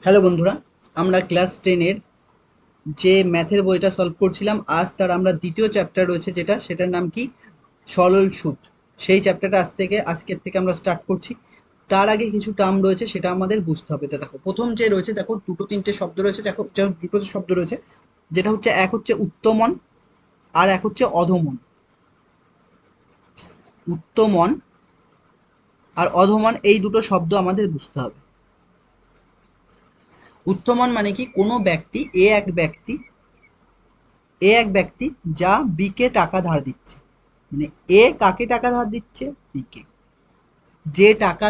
Hello বন্ধুরা, আমরা class 10-এর যে ম্যাথের বইটা সলভ করছিলাম, আজ তার আমরা দ্বিতীয় চ্যাপ্টার রয়েছে সেটার নাম কি? সরল সুদ। সেই চ্যাপ্টারটা আজকের থেকে আমরা স্টার্ট করছি। তার আগে কিছু টার্ম রয়েছে, সেটা আমাদের বুঝতে হবে। তো দেখো, প্রথম যে রয়েছে, দেখো দুটো তিনটে শব্দ রয়েছে, দেখো দুটো শব্দ রয়েছে, যেটা হচ্ছে এক হচ্ছে উত্তমন আর এক হচ্ছে অধমন। উত্তমন আর অধমন এই দুটো শব্দ আমাদের বুঝতে হবে। উত্তমন মানে কি? কোনো ব্যক্তি, এ এক ব্যক্তি যা বি কে টাকা ধার দিচ্ছে। মানে এ কাকে টাকা ধার দিচ্ছে? বি কে। যে টাকা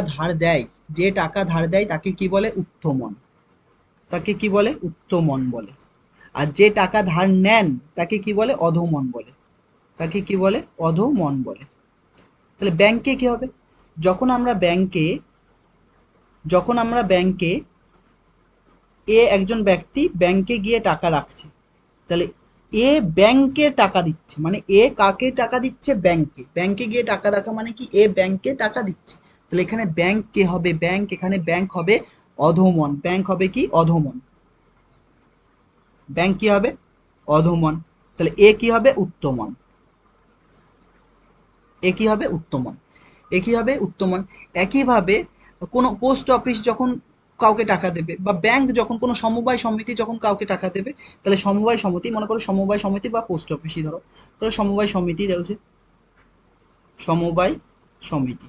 ধার দেয়, তাকে কি বলে? উত্তমন। তাকে কি বলে? উত্তমন বলে। আর যে টাকা ধার নেন তাকে কি বলে? অধমন বলে। তাকে কি বলে? অধমন বলে। তাহলে ব্যাংকে কি হবে? যখন আমরা ব্যাংকে যখন আমরা ব্যাংকে একজন ব্যক্তি ব্যাংকে গিয়ে টাকা রাখছে, তাহলে ব্যাংকে টাকা দিচ্ছে, মানে কাকে টাকা দিচ্ছে? ব্যাংকে। ব্যাংকে গিয়ে টাকা রাখা মানে কি? ব্যাংকে টাকা দিচ্ছে। তাহলে এখানে ব্যাংক কে হবে? এখানে ব্যাংক হবে অধমন। ব্যাংক হবে কি? অধমন। ব্যাংক কি হবে? অধমন। তাহলে কি হবে? উত্তমন। কি হবে? উত্তমন। কি হবে? উত্তমন। একইভাবে কোনো পোস্ট অফিস যখন কাউকে টাকা দেবে, বা ব্যাংক যখন কোনো সমবায় সমিতি যখন কাউকে টাকা দেবে, তাহলে সমবায় সমিতি, মনে করো সমবায় সমিতি বা পোস্ট অফিসই ধরো, তাহলে সমবায় সমিতি রয়েছে। সমবায় সমিতি।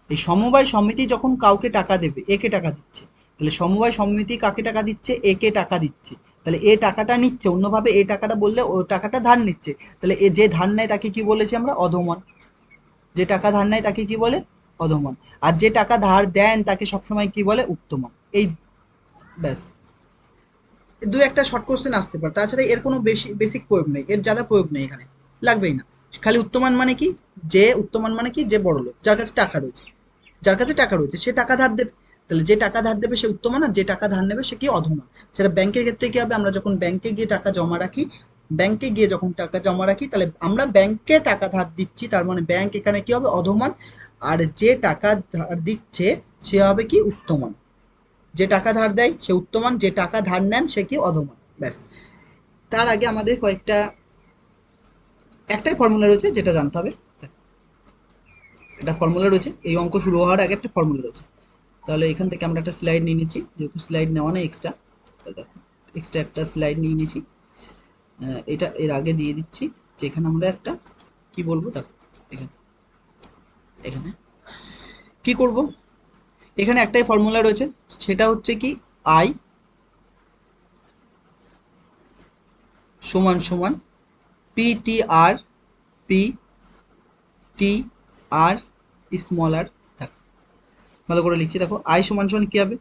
এই সমবায় সমিতি যখন কাউকে টাকা দেবে, একে টাকা দিচ্ছে, তাহলে সমবায় সমিতি কাকে টাকা দিচ্ছে? একে টাকা দিচ্ছে। তাহলে টাকাটা নিচ্ছে, অন্যভাবে টাকাটা বললে ও টাকাটা ধার নিচ্ছে। তাহলে যে ধার নেয় তাকে কি বলেছি আমরা? অধমন। যে টাকা ধার নেয় তাকে কি বলে? অধমন। আর যে টাকা ধার দেন তাকে সবসময় কি বলে? উত্তমন। এই ব্যাস। দু একটা শর্ট কোশ্চেন আসতে পারে, তাছাড়া এর কোনো বেশি বেসিক প্রয়োগ নেই, এর জ্যাদা প্রয়োগ নেই এখানে, লাগবেই না। খালি উত্তমান মানে কি? উত্তমান মানে কি? যে বড়লোক, যার কাছে টাকা রয়েছে, সে টাকা ধার দেবে। তাহলে যে টাকা ধার দেবে সে উত্তমান, আর যে টাকা ধার নেবে সে কি? অধমান। সেটা ব্যাংকের ক্ষেত্রে কি হবে? আমরা যখন ব্যাংকে গিয়ে টাকা জমা রাখি, তাহলে আমরা ব্যাংকে টাকা ধার দিচ্ছি, তার মানে ব্যাংক এখানে কি হবে? অধমান। আর যে টাকা ধার দিচ্ছে সে হবে কি? উত্তমান। যে টাকা ধার দেয় সে উত্তমান, যে টাকা ধার নেন সে কি? অধমান। ব্যাস। তার আগে আমাদের একটাই ফর্মুলা রয়েছে যেটা জানতে হবে। একটা ফর্মুলা রয়েছে, এই অঙ্ক শুরু হওয়ার আগে একটা ফর্মুলা রয়েছে। তাহলে এখান থেকে আমরা একটা স্লাইড নিয়ে নিচ্ছি, যেহেতু স্লাইড নেওয়া নেই এক্সট্রা। তাহলে দেখো, এক্সট্রা একটা স্লাইড নিয়ে নিয়েছি। এটা এর আগে দিয়ে দিচ্ছি, যে এখানে আমরা একটা কি বলবো, দেখো এখানে এখানে কি করব? এখানে একটাই ফর্মুলা রয়েছে, সেটা হচ্ছে কি? আই সমান সমান পি টি আর, পি টি আর স্মল আর। দেখো ভালো করে লিখছি, দেখো আই সমান সমান কি হবে?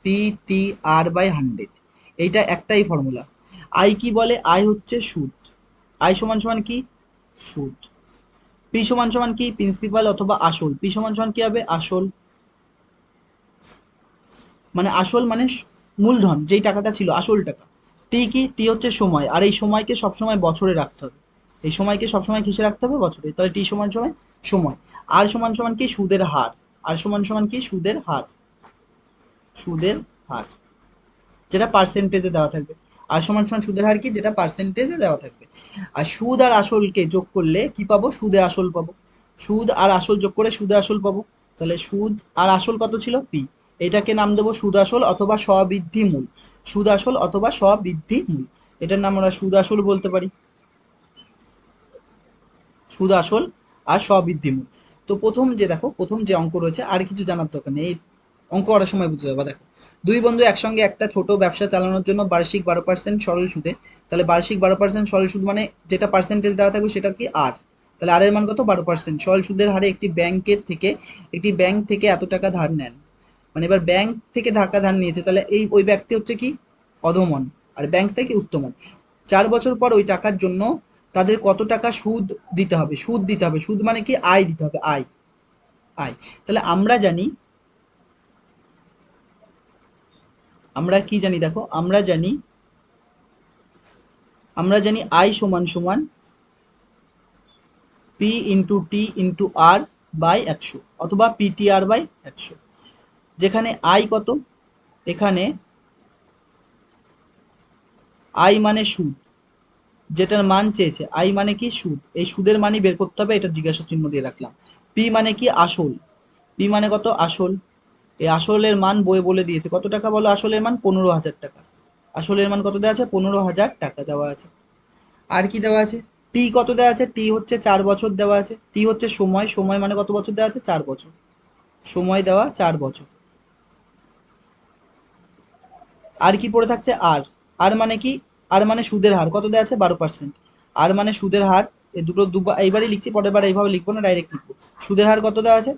P T R by 100। এইটা একটাই ফর্মুলা। আই কি বলে? আই হচ্ছে সুদ। আই সমান সমান কি? সুদ। পি সমান সমান কি? প্রিন্সিপাল অথবা আসল। পি সমান সমান কি হবে? আসল। মানে আসল মানে মূলধন, যেই টাকাটা ছিল, আসল টাকা। টি কি? টি হচ্ছে সময়, আর এই সময়কে সবসময় বছরে রাখতে হবে। এই সময়কে সবসময় কিসে রাখতে হবে? বছরে। তাহলে টি সমান সমান সময়। আর সমান সমান কি? সুদের হার। আর সমান সমান কি? সুদের হার। সুদের হার, যেটা পার্সেন্টেজে দেওয়া থাকবে। আর সমান সমান সুদের হার কি? যেটা পার্সেন্টেজে দেওয়া থাকবে। আর সুদ আর আসলকে যোগ করলে কি পাবো? সুদে আসল পাবো। সুদ আর আসল যোগ করে সুদে আসল পাবো। তাহলে সুদ আর আসল কত ছিল? পি। এটাকে নাম দেবো সুদ আসল অথবা স্ববৃদ্ধি মূল। সুদ আসল অথবা স্ববৃদ্ধি মূল, এটার নাম আমরা সুদ আসল বলতে পারি। সুদ আসল আর স্ববৃদ্ধি মূল। তো প্রথম যে অঙ্ক রয়েছে, আর কিছু জানার দরকার নেই, এই অঙ্ক করার সময় বুঝতে যাবে। দেখো, দুই বন্ধু একসঙ্গে একটা ছোট ব্যবসা চালানোর জন্য বার্ষিক 12% সরল সুদে। তাহলে বার্ষিক 12% সরল সুদ মানে যেটা পার্সেন্টেজ দেওয়া থাকবে সেটা কি? আর। তাহলে আর এর মান কত? 12% সরল সুদের হারে একটি ব্যাংক থেকে এত টাকা ধার নেন। মানে এবার ব্যাংক থেকে টাকা ধার নিয়েছে, তাহলে ওই ব্যক্তি হচ্ছে কি? অধমন। আর ব্যাংক থেকে উত্তমন। 4 বছর পর ওই টাকার জন্য তাদের কত টাকা সুদ দিতে হবে? সুদ দিতে হবে। সুদ মানে কি? আয় দিতে হবে। আয়। আয়। তাহলে আমরা কি জানি? দেখো, আমরা জানি আই সমান সমান P into T into R by 100, অথবা পিটিআর বাই 100। যেখানে আই কত? এখানে আই মানে সুদ, যেটার মান চেয়েছে, আই মানে কি সুদ, এই সুদের মানই বের করতে হবে, এটা জিজ্ঞাসা চিহ্ন দিয়ে রাখলাম। পি মানে কি আসল, পি মানে কত আসল, এই আসলের মান বই বলে দিয়েছে কত টাকা বলো, আসলের মান 15,000 টাকা, আসলের মান কত দেওয়া আছে 15,000 টাকা দেওয়া আছে। আর কি দেওয়া আছে, টি কত দেওয়া আছে, টি হচ্ছে 4 বছর দেওয়া আছে, টি হচ্ছে সময়, সময় মানে কত বছর দেওয়া আছে 4 বছর, সময় দেওয়া 4 বছর। আর কি পড়ে থাকছে আর, আর মানে কি, আর মানে সুদের হার কত দেওয়া আছে 12%, আর মানে সুদের হার, এই দুটো দুবার এইবারই লিখছি, পরের বার এইভাবে লিখবো না, ডাইরেক্ট লিখবো। সুদের হার কত দেওয়া আছে,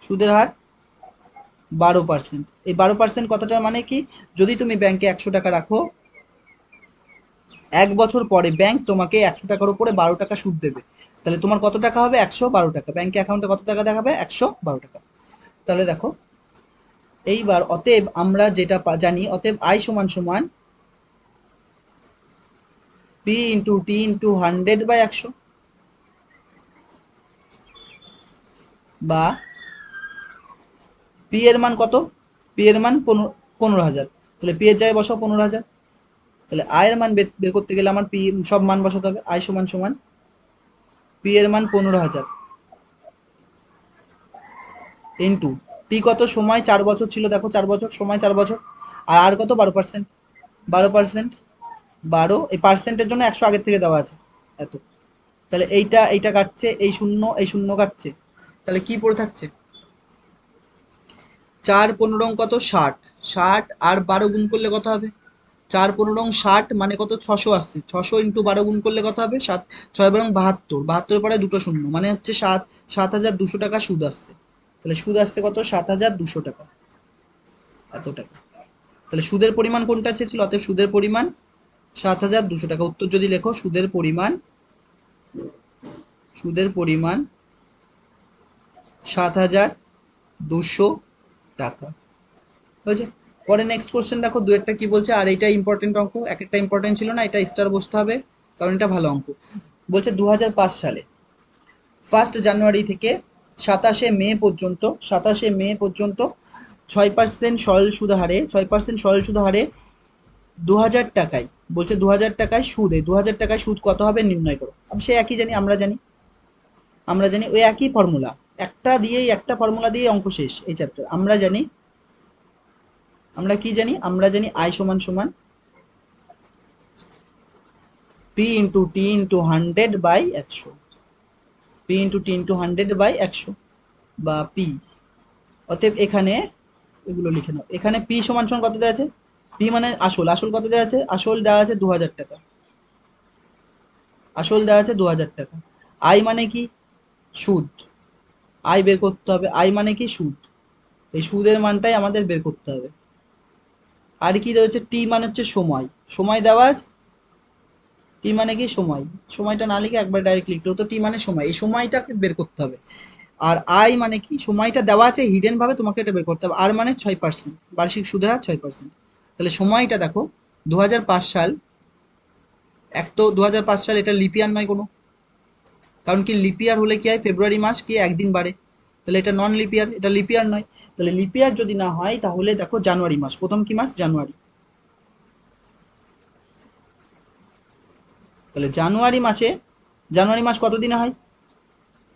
সুদের হার 12%, এই 12% কতটা মানে কি, যদি তুমি ব্যাংকে 100 টাকা রাখো, 1 বছর পরে ব্যাংক তোমাকে 100 টাকার উপরে 12 টাকা সুদ দেবে, তাহলে তোমার কত টাকা হবে 112 টাকা, ব্যাংকে অ্যাকাউন্টে কত টাকা দেখাবে 112 টাকা। তাহলে দেখো, এইবার অতএব আমরা যেটা জানি, অতএব আই সমান সমান পি ইন্টু টি ইন্টু 100/100, বা পি এর মান কত, পি এর মান 15,000, তাহলে পি এর জায়গায় বসাও 15,000, তাহলে আয়ের মান বের করতে গেলে আমার পি সব মান বসাতে হবে, আই সমান সমান পি এর মান 15,000 ইন্টু টি কত সময় 4 বছর ছিল, দেখো 4 বছর সময় 4 বছর, আর কত 12%, 12%, 12, এই পার্সেন্টের জন্য 100 আগের থেকে দেওয়া আছে এত, তাহলে এইটা এইটা কাটছে, এই শূন্য কাটছে, তাহলে কি পড়ে থাকছে, 4 15 কত 60, 60 আর 12 গুণ করলে কত হবে, 4 15 60 মানে কত 600 আসছে, 600 ইন্টু 12 গুণ করলে কত হবে 7, 6 12 72, পরে দুটো শূন্য মানে হচ্ছে 7,200 টাকা সুদ আসছে, তাহলে সুদ আসছে কত 7,200 টাকা, এত টাকা। তাহলে সুদের পরিমাণ কোনটা চেয়েছিল, অতএব সুদের পরিমাণ 7,200 টাকা, উত্তর যদি লেখো সুদের পরিমাণ, সুদের পরিমাণ 7,200 টাকা হয়েছে। পরে নেক্সট কোশ্চেন দেখো, দু একটা কি বলছে, আর এইটা ইম্পর্টেন্ট অঙ্ক, এক একটা ইম্পর্টেন্ট ছিল না, এটা স্টার বসতে হবে কারণ এটা ভালো অঙ্ক। বলছে 2005 সালে 1 জানুয়ারি থেকে 27 মে পর্যন্ত, 27 মে পর্যন্ত 6% সরল সুদ হারে, 6% সরল সুদ হারে 2,000 টাকায়, বলছে 2,000 টাকায় সুদ, এই 2,000 টাকায় সুদ কত হবে নির্ণয় করো। আমি সে একই জানি, আমরা জানি ওই একই ফর্মুলা, একটা ফর্মুলা দিয়ে অঙ্ক শেষ এই চ্যাপ্টার। আমরা জানি, আমরা কি জানি, আমরা জানি আই সমান সমান P into T into 100/100, P into T into 100/100 বা পি। অতএব এখানে এগুলো লিখে নাও, এখানে পি সমান সমান কত দেওয়া আছে, পি মানে আসল, আসল কত দেওয়া আছে, আসল দেওয়া আছে 2,000 টাকা, আসল দেওয়া আছে 2,000 টাকা। আই মানে কি সুদ, আই বের করতে হবে, আই মানে কি সুদ, এই সুদের মানটাই আমাদের বের করতে হবে। আর কি রয়েছে, টি মানে হচ্ছে সময়, সময় দেওয়া আছে, টি মানে কি সময়, সময়টা না লিখে একবার ডাইরেক্ট লিখলেও তো, টি মানে সময়, এই সময়টাকে বের করতে হবে। আর আই মানে কি, সময়টা দেওয়া আছে হিডেন ভাবে, তোমাকে এটা বের করতে হবে। আর মানে 6%, বার্ষিক সুদের হার 6%, তাহলে সময়টা দেখো 2005 সাল, এক তো 2005 সাল, এটা লিপিয়ার নয় কোনো, কারণ কি লিপিয়ার হলে কি হয়, ফেব্রুয়ারি মাস কি একদিন বাড়ে, তাহলে এটা নন লিপিয়ার, এটা লিপিয়ার নয়, তাহলে লিপিয়ার যদি না হয় তাহলে দেখো জানুয়ারি মাস, প্রথম কি মাস জানুয়ারি, তাহলে জানুয়ারি মাসে, জানুয়ারি মাস কত দিনে হয়,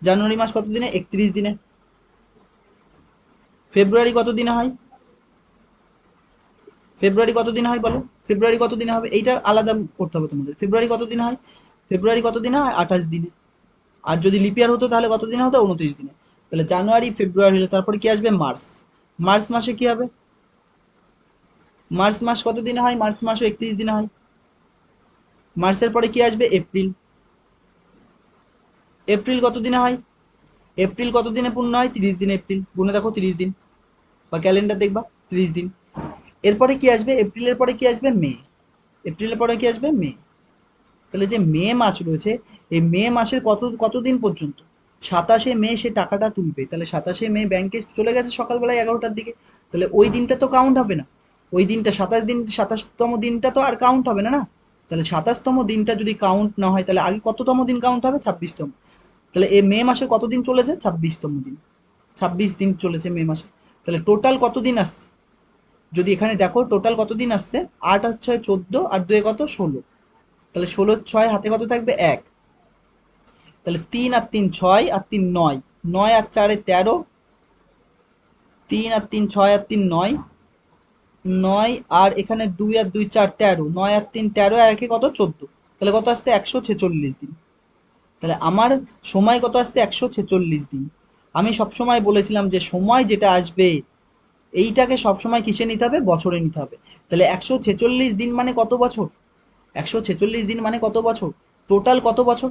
জানুয়ারি মাস কত দিনে 31 দিনে, ফেব্রুয়ারি কত দিনে হয়, ফেব্রুয়ারি কত দিনে হয় বলো, ফেব্রুয়ারি কত দিনে হবে, এইটা আলাদা করতে হবে তোমাদের, ফেব্রুয়ারি কত দিনে হয়, ফেব্রুয়ারি কত দিনে হয় 28 দিনে, আর যদি লিপিয়ার হতো তাহলে কত দিনে হতো 29 দিনে, তাহলে জানুয়ারি ফেব্রুয়ারি হলে তারপরে কি আসবে মার্চ, মার্চ মাসে কি হবে, মার্চ মাস কত দিনে হয়, মার্চ মাসও 31 দিনে হয়, মার্চের পরে কি আসবে এপ্রিল, এপ্রিল কত দিনে হয়, এপ্রিল কত দিনে পূর্ণ হয় 30 দিন, এপ্রিল গুনে দেখো 30 দিন, বা ক্যালেন্ডার দেখবা 30 দিন। এরপরে কি আসবে, এপ্রিলের পরে কি আসবে মে, এপ্রিলের পরে কি আসবে মে, তাহলে যে মে মাস রয়েছে, এই মে মাসের কতদিন পর্যন্ত, 27 মে সে টাকাটা তুলবে, তাহলে 27 মে ব্যাংকে চলে গেছে সকালবেলায় 11টার দিকে, তাহলে ওই দিনটা তো কাউন্ট হবে না, ওই দিনটা 27 দিন, 27তম দিনটা তো আর কাউন্ট হবে না না, তাহলে 27তম দিনটা যদি কাউন্ট না হয় তাহলে আগে কততম দিন কাউন্ট হবে 26তম, তাহলে এই মে মাসে কত দিন চলেছে 26তম দিন, 26 দিন চলেছে মে মাসে, তাহলে টোটাল কত দিন আসছে, যদি এখানে দেখো টোটাল কত দিন আসছে, 8 আর 6 14 আর 2 কত 16, তাহলে 16 6 হাতে কত থাকবে 1, তাহলে 3 আর 3 6 আর 3 9, 9 আর 4 13, 3 আর 3 6 আর 3 9, 9 আর এখানে 2 আর 2 4 13, 9 আর 3 13 আর একে কত 14, তাহলে কত আসছে 146 দিন। তাহলে আমার সময় কত আসছে 146 দিন। আমি সবসময় বলেছিলাম যে সময় যেটা আসবে এইটাকে সবসময় কিসে নিতে হবে, বছরে নিতে হবে। তাহলে 146 দিন মানে কত বছর, 146 দিন মানে কত বছর, টোটাল কত বছর,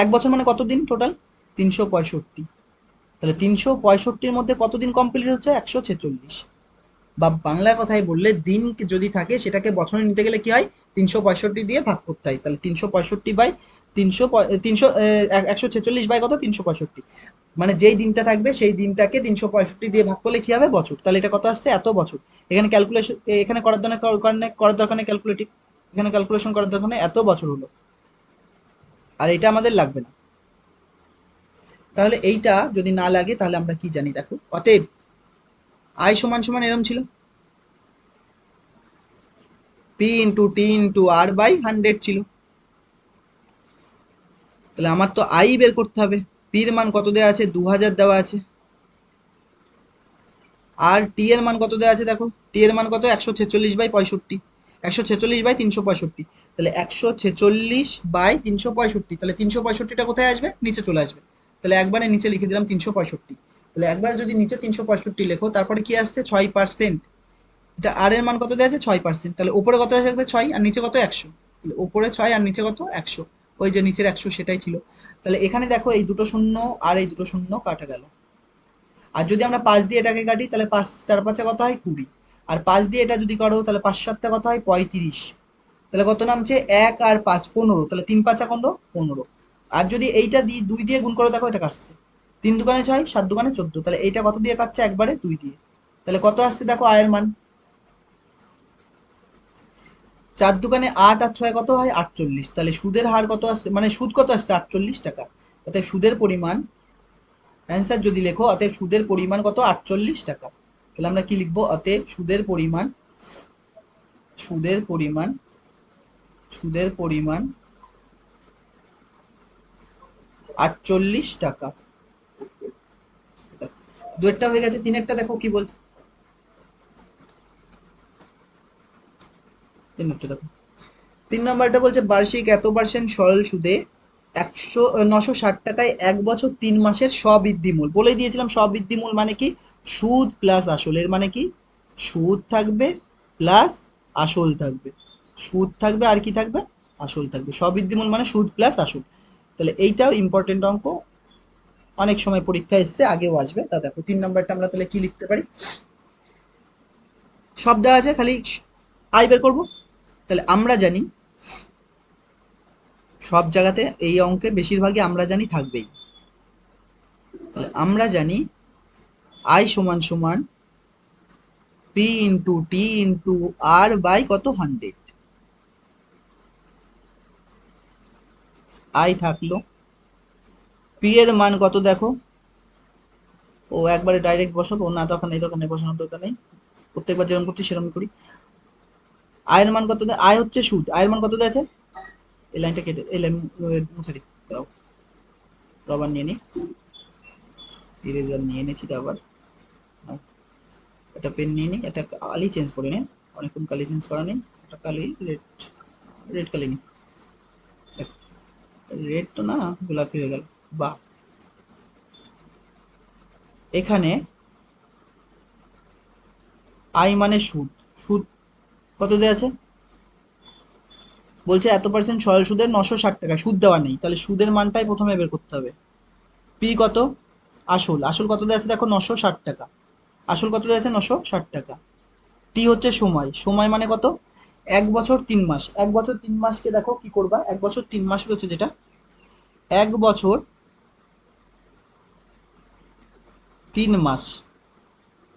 এক বছর মানে কত দিন টোটাল 365, তাহলে 365-র মধ্যে কত দিন কমপ্লিট হচ্ছে 146, বা বাংলা কথায় বললে দিন যদি থাকে সেটাকে বছরে নিতে গেলে কি হয়, 365 দিয়ে ভাগ করতে হয়। তাহলে 365 বাই 300 300 146 বাই কত 365, মানে যেই দিনটা থাকবে সেই দিনটাকে 365 দিয়ে ভাগ করলে কি হবে বছর, তাহলে এটা কত আসছে এত বছর। এখানে ক্যালকুলেশন এখানে করার দরকার নেই ক্যালকুলেটিভ, এখানে ক্যালকুলেশন করার দরকার নেই, এত বছর হলো, আর এটা আমাদের লাগবে না। তাহলে এইটা যদি না লাগে তাহলে আমরা কি জানি দেখো, অতএব আই সমান সমান এরম ছিল, P into T into R by 100 ছিল। তাহলে আমার তো আই বের করতে হবে, পির মান কত দেওয়া আছে 2000 দেওয়া আছে, আর টি এর মান কত দেওয়া আছে দেখো, টি এর মান কত 146/65, 146/365, তাহলে 146/365, তাহলে 365টা কোথায় আসবে, নিচে চলে আসবে, তাহলে একবারে নিচে লিখে দিলাম 365। তাহলে একবার যদি নিচে 365 লেখো তারপরে কি আসছে 6%, এটা আর এর মান কত দেওয়া আছে 6%, তাহলে উপরে কত আসবে 6 আর নিচে কত 100, তাহলে উপরে 6 আর নিচে কত 100, ওই যে নিচের 100 সেটাই ছিল। তাহলে এখানে দেখো এই দুটো শূন্য আর এই দুটো শূন্য কাটা গেল, আর যদি আমরা 5 দিয়ে এটাকে কাটি তাহলে 5 4 5 কত হয় 20, আর 5 দিয়ে এটা যদি করো তাহলে 5 7 কত হয় 35, তাহলে কত নামছে 1 আর 5 15, তাহলে 3 5 কত 15, আর যদি এইটা দিয়ে 2 দিয়ে গুণ করো দেখো এটা কাটছে, 3 দুগুণে 6 7 দুগুণে 14, তাহলে এইটা কত দিয়ে কাটছে একবারে 2 দিয়ে, তাহলে কত আসছে দেখো আয়ের মান, 4 দুগুণে 8 আর 6 কত হয় 48, তাহলে সুদের হার কত আসছে, মানে সুদ কত আসছে 48 টাকা, অতএব সুদের পরিমাণ, অ্যান্সার যদি লেখো অতএব সুদের পরিমাণ কত 48 টাকা, তাহলে আমরা কি লিখবো, অতএব সুদের পরিমাণ, সুদের পরিমাণ, সুদের পরিমাণ 48 টাকা। দুয়েরটা হয়ে গেছে, তিনেরটা দেখো কি বলছে, তিনেরটা দেখো, 3 নম্বরটা বলছে বার্ষিক এত পার্সেন্ট সরল সুদে 960 টাকায় 1 বছর 3 মাসের স্ববৃদ্ধিমূল, বলে দিয়েছিলাম স্ববৃদ্ধিমূল মানে কি, সুদ প্লাস আসল, এর মানে কি সুদ থাকবে প্লাস আসল থাকবে, সুদ থাকবে আর কি থাকবে আসল থাকবে, স্ববৃদ্ধিমূল মানে সুদ প্লাস আসল। তাহলে এইটাও ইম্পর্টেন্ট অঙ্ক, অনেক সময় পরীক্ষা এসছে, আগেও আসবে। তা দেখো 3 নম্বরটা আমরা তাহলে কি লিখতে পারি, সব দেওয়া আছে খালি আই বের করবো। তাহলে আমরা জানি সব জায়গাতে এই অঙ্কে বেশিরভাগই আমরা জানি থাকবেই, তাহলে আমরা জানি আই সমান সমান P into T into R by কত 100, আই থাকলো, পি এর মান কত দেখো, ও একবারে ডাইরেক্ট বসাবো না, দরকার নেই দরকার নেই বসানোর দরকার নেই, প্রত্যেকবার যেরকম করছি সেরকম করি। আয়ের মান কত আয় হচ্ছে সুদ, আয়ের মান কত দেওয়া আছে, এই লাইনটা কেটে এই লাইন মুছে দিই, দাঁড়াও রবার নিয়ে নিই, ইরেজার নিয়ে এনেছি আবার, একটা পেন নিয়ে নিই, একটা কালি চেঞ্জ করে নিই, অনেকক্ষণ কালি চেঞ্জ করা নেই, একটা কালি রেড, রেড কালি নিই, রেড তো না গোলাপি হয়ে গেল, বাহ। এখানে আই মানে সুদ, সুদ কত দেওয়া আছে, বলছে এত পার্সেন্ট সরল সুদের 960 টাকা, সুদ দেওয়া নেই, তাহলে সুদের মানটাই প্রথমে বের করতে হবে। পি কত, আসল, আসল কত দেওয়া আছে দেখো 960 টাকা, আসল কত দেওয়া আছে 960 টাকা। টি হচ্ছে সময়, সময় মানে কত 1 বছর 3 মাস, 1 বছর 3 মাসকে দেখো কি করবা, 1 বছর 3 মাস রয়েছে যেটা, 1 বছর 3 মাস,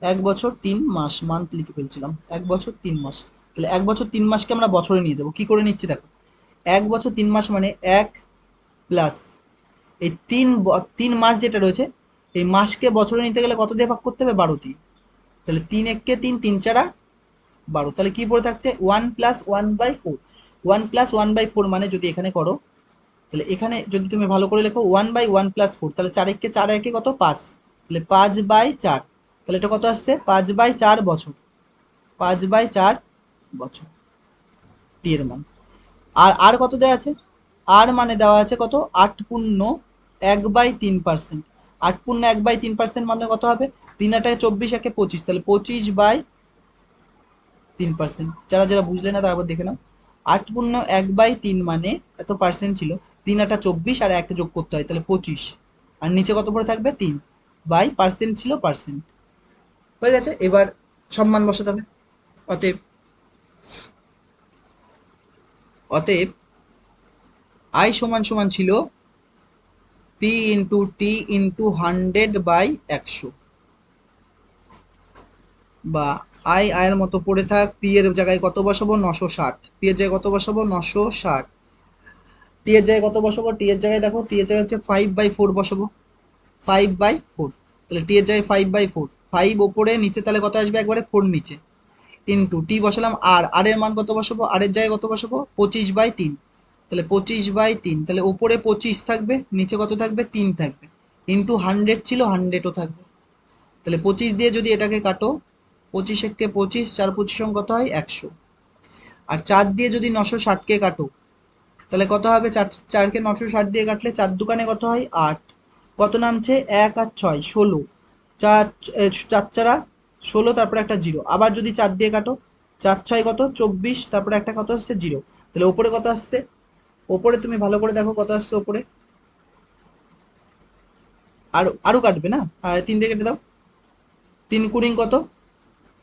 1 বছর 3 মাস মান্থ লিখে ফেলছিলাম, 1 বছর 3 মাস, তাহলে 1 বছর 3 মাসকে আমরা বছরে নিয়ে যাবো, কি করে নিচ্ছি দেখো, 1 বছর 3 মাস মানে 1 প্লাস এই 3 মাস যেটা রয়েছে, এই মাসকে বছরে নিতে গেলে কত দিয়ে ভাগ করতে হবে 12 দিয়ে, তাহলে 3 এককে 3, 3 চারা 12, তাহলে কি পড়ে থাকছে 1+1/4। 1+1/4 মানে যদি এখানে করো, তাহলে এখানে যদি তুমি ভালো করে লেখো 1/1+4, তাহলে 4 এককে 4 একে কত 5, তাহলে 5/4, তাহলে এটা কত আসছে 5/4 বছর, 5/4 বছর টি এর মান। আর কত দেওয়া আছে, আর মানে দেওয়া আছে কত 8/3%। 8/3% মানে কত হবে, 3 24, একে 25, তাহলে 25/3%। যারা যারা বুঝলে না তারপর দেখে নাও। 8/1/3 মানে এত পার্সেন্ট ছিল, 3 24 আর 1 যোগ করতে হয়, তাহলে 25, আর নিচে কত পড়ে থাকবে 3, বাই পার্সেন্ট ছিল পার্সেন্ট। হয়ে গেছে, এবার সম্মান বসাতে হবে। অতএব অতএব আই সমান সমান ছিল পি ইন্টু টি ইন্টু 100/100, বা আয়ের মতো পড়ে থাক, পি এর জায়গায় কত বসাবো 960, পি এর জায়গায় কত বসাবো 960, টি এর জায়গায় কত বসাবো, টি এর জায়গায় দেখো টি এর জায়গায় হচ্ছে 5/4 বসাবো, 5/4, তাহলে টি এর জায়গায় 5/4, 5 ওপরে নিচে তাহলে কত আসবে একবারে 4 নিচে, ইন্টু টি বসালাম, আর এর মান কত বসাবো, আর এর জায়গায় কত বসাবো 25/3, তাহলে 25/3, তাহলে ওপরে 25 থাকবে, নিচে কত থাকবে 3 থাকবে, ইন্টু 100 ছিল 100ও থাকবে, তাহলে 25 দিয়ে যদি এটাকে কাটো, 25 একে 25, 4 25 কত হয় 100, আর 4 দিয়ে যদি 960কে কাটো, তাহলে কত হবে, 4কে 960 দিয়ে কাটলে 4 দোকানে কত হয় 8, কত নামছে 1 আর 6 16, 4 4 চারা 16, তারপরে একটা জিরো, আবার যদি 4 দিয়ে কাটো, 4 6 কত 24, তারপরে একটা কত আসছে জিরো, তাহলে ওপরে কত আসছে, ওপরে তুমি ভালো করে দেখো কত আসছে ওপরে, আর আরো কাটবে না, 3 দিয়ে কেটে দাও, 3 কুড়ি কত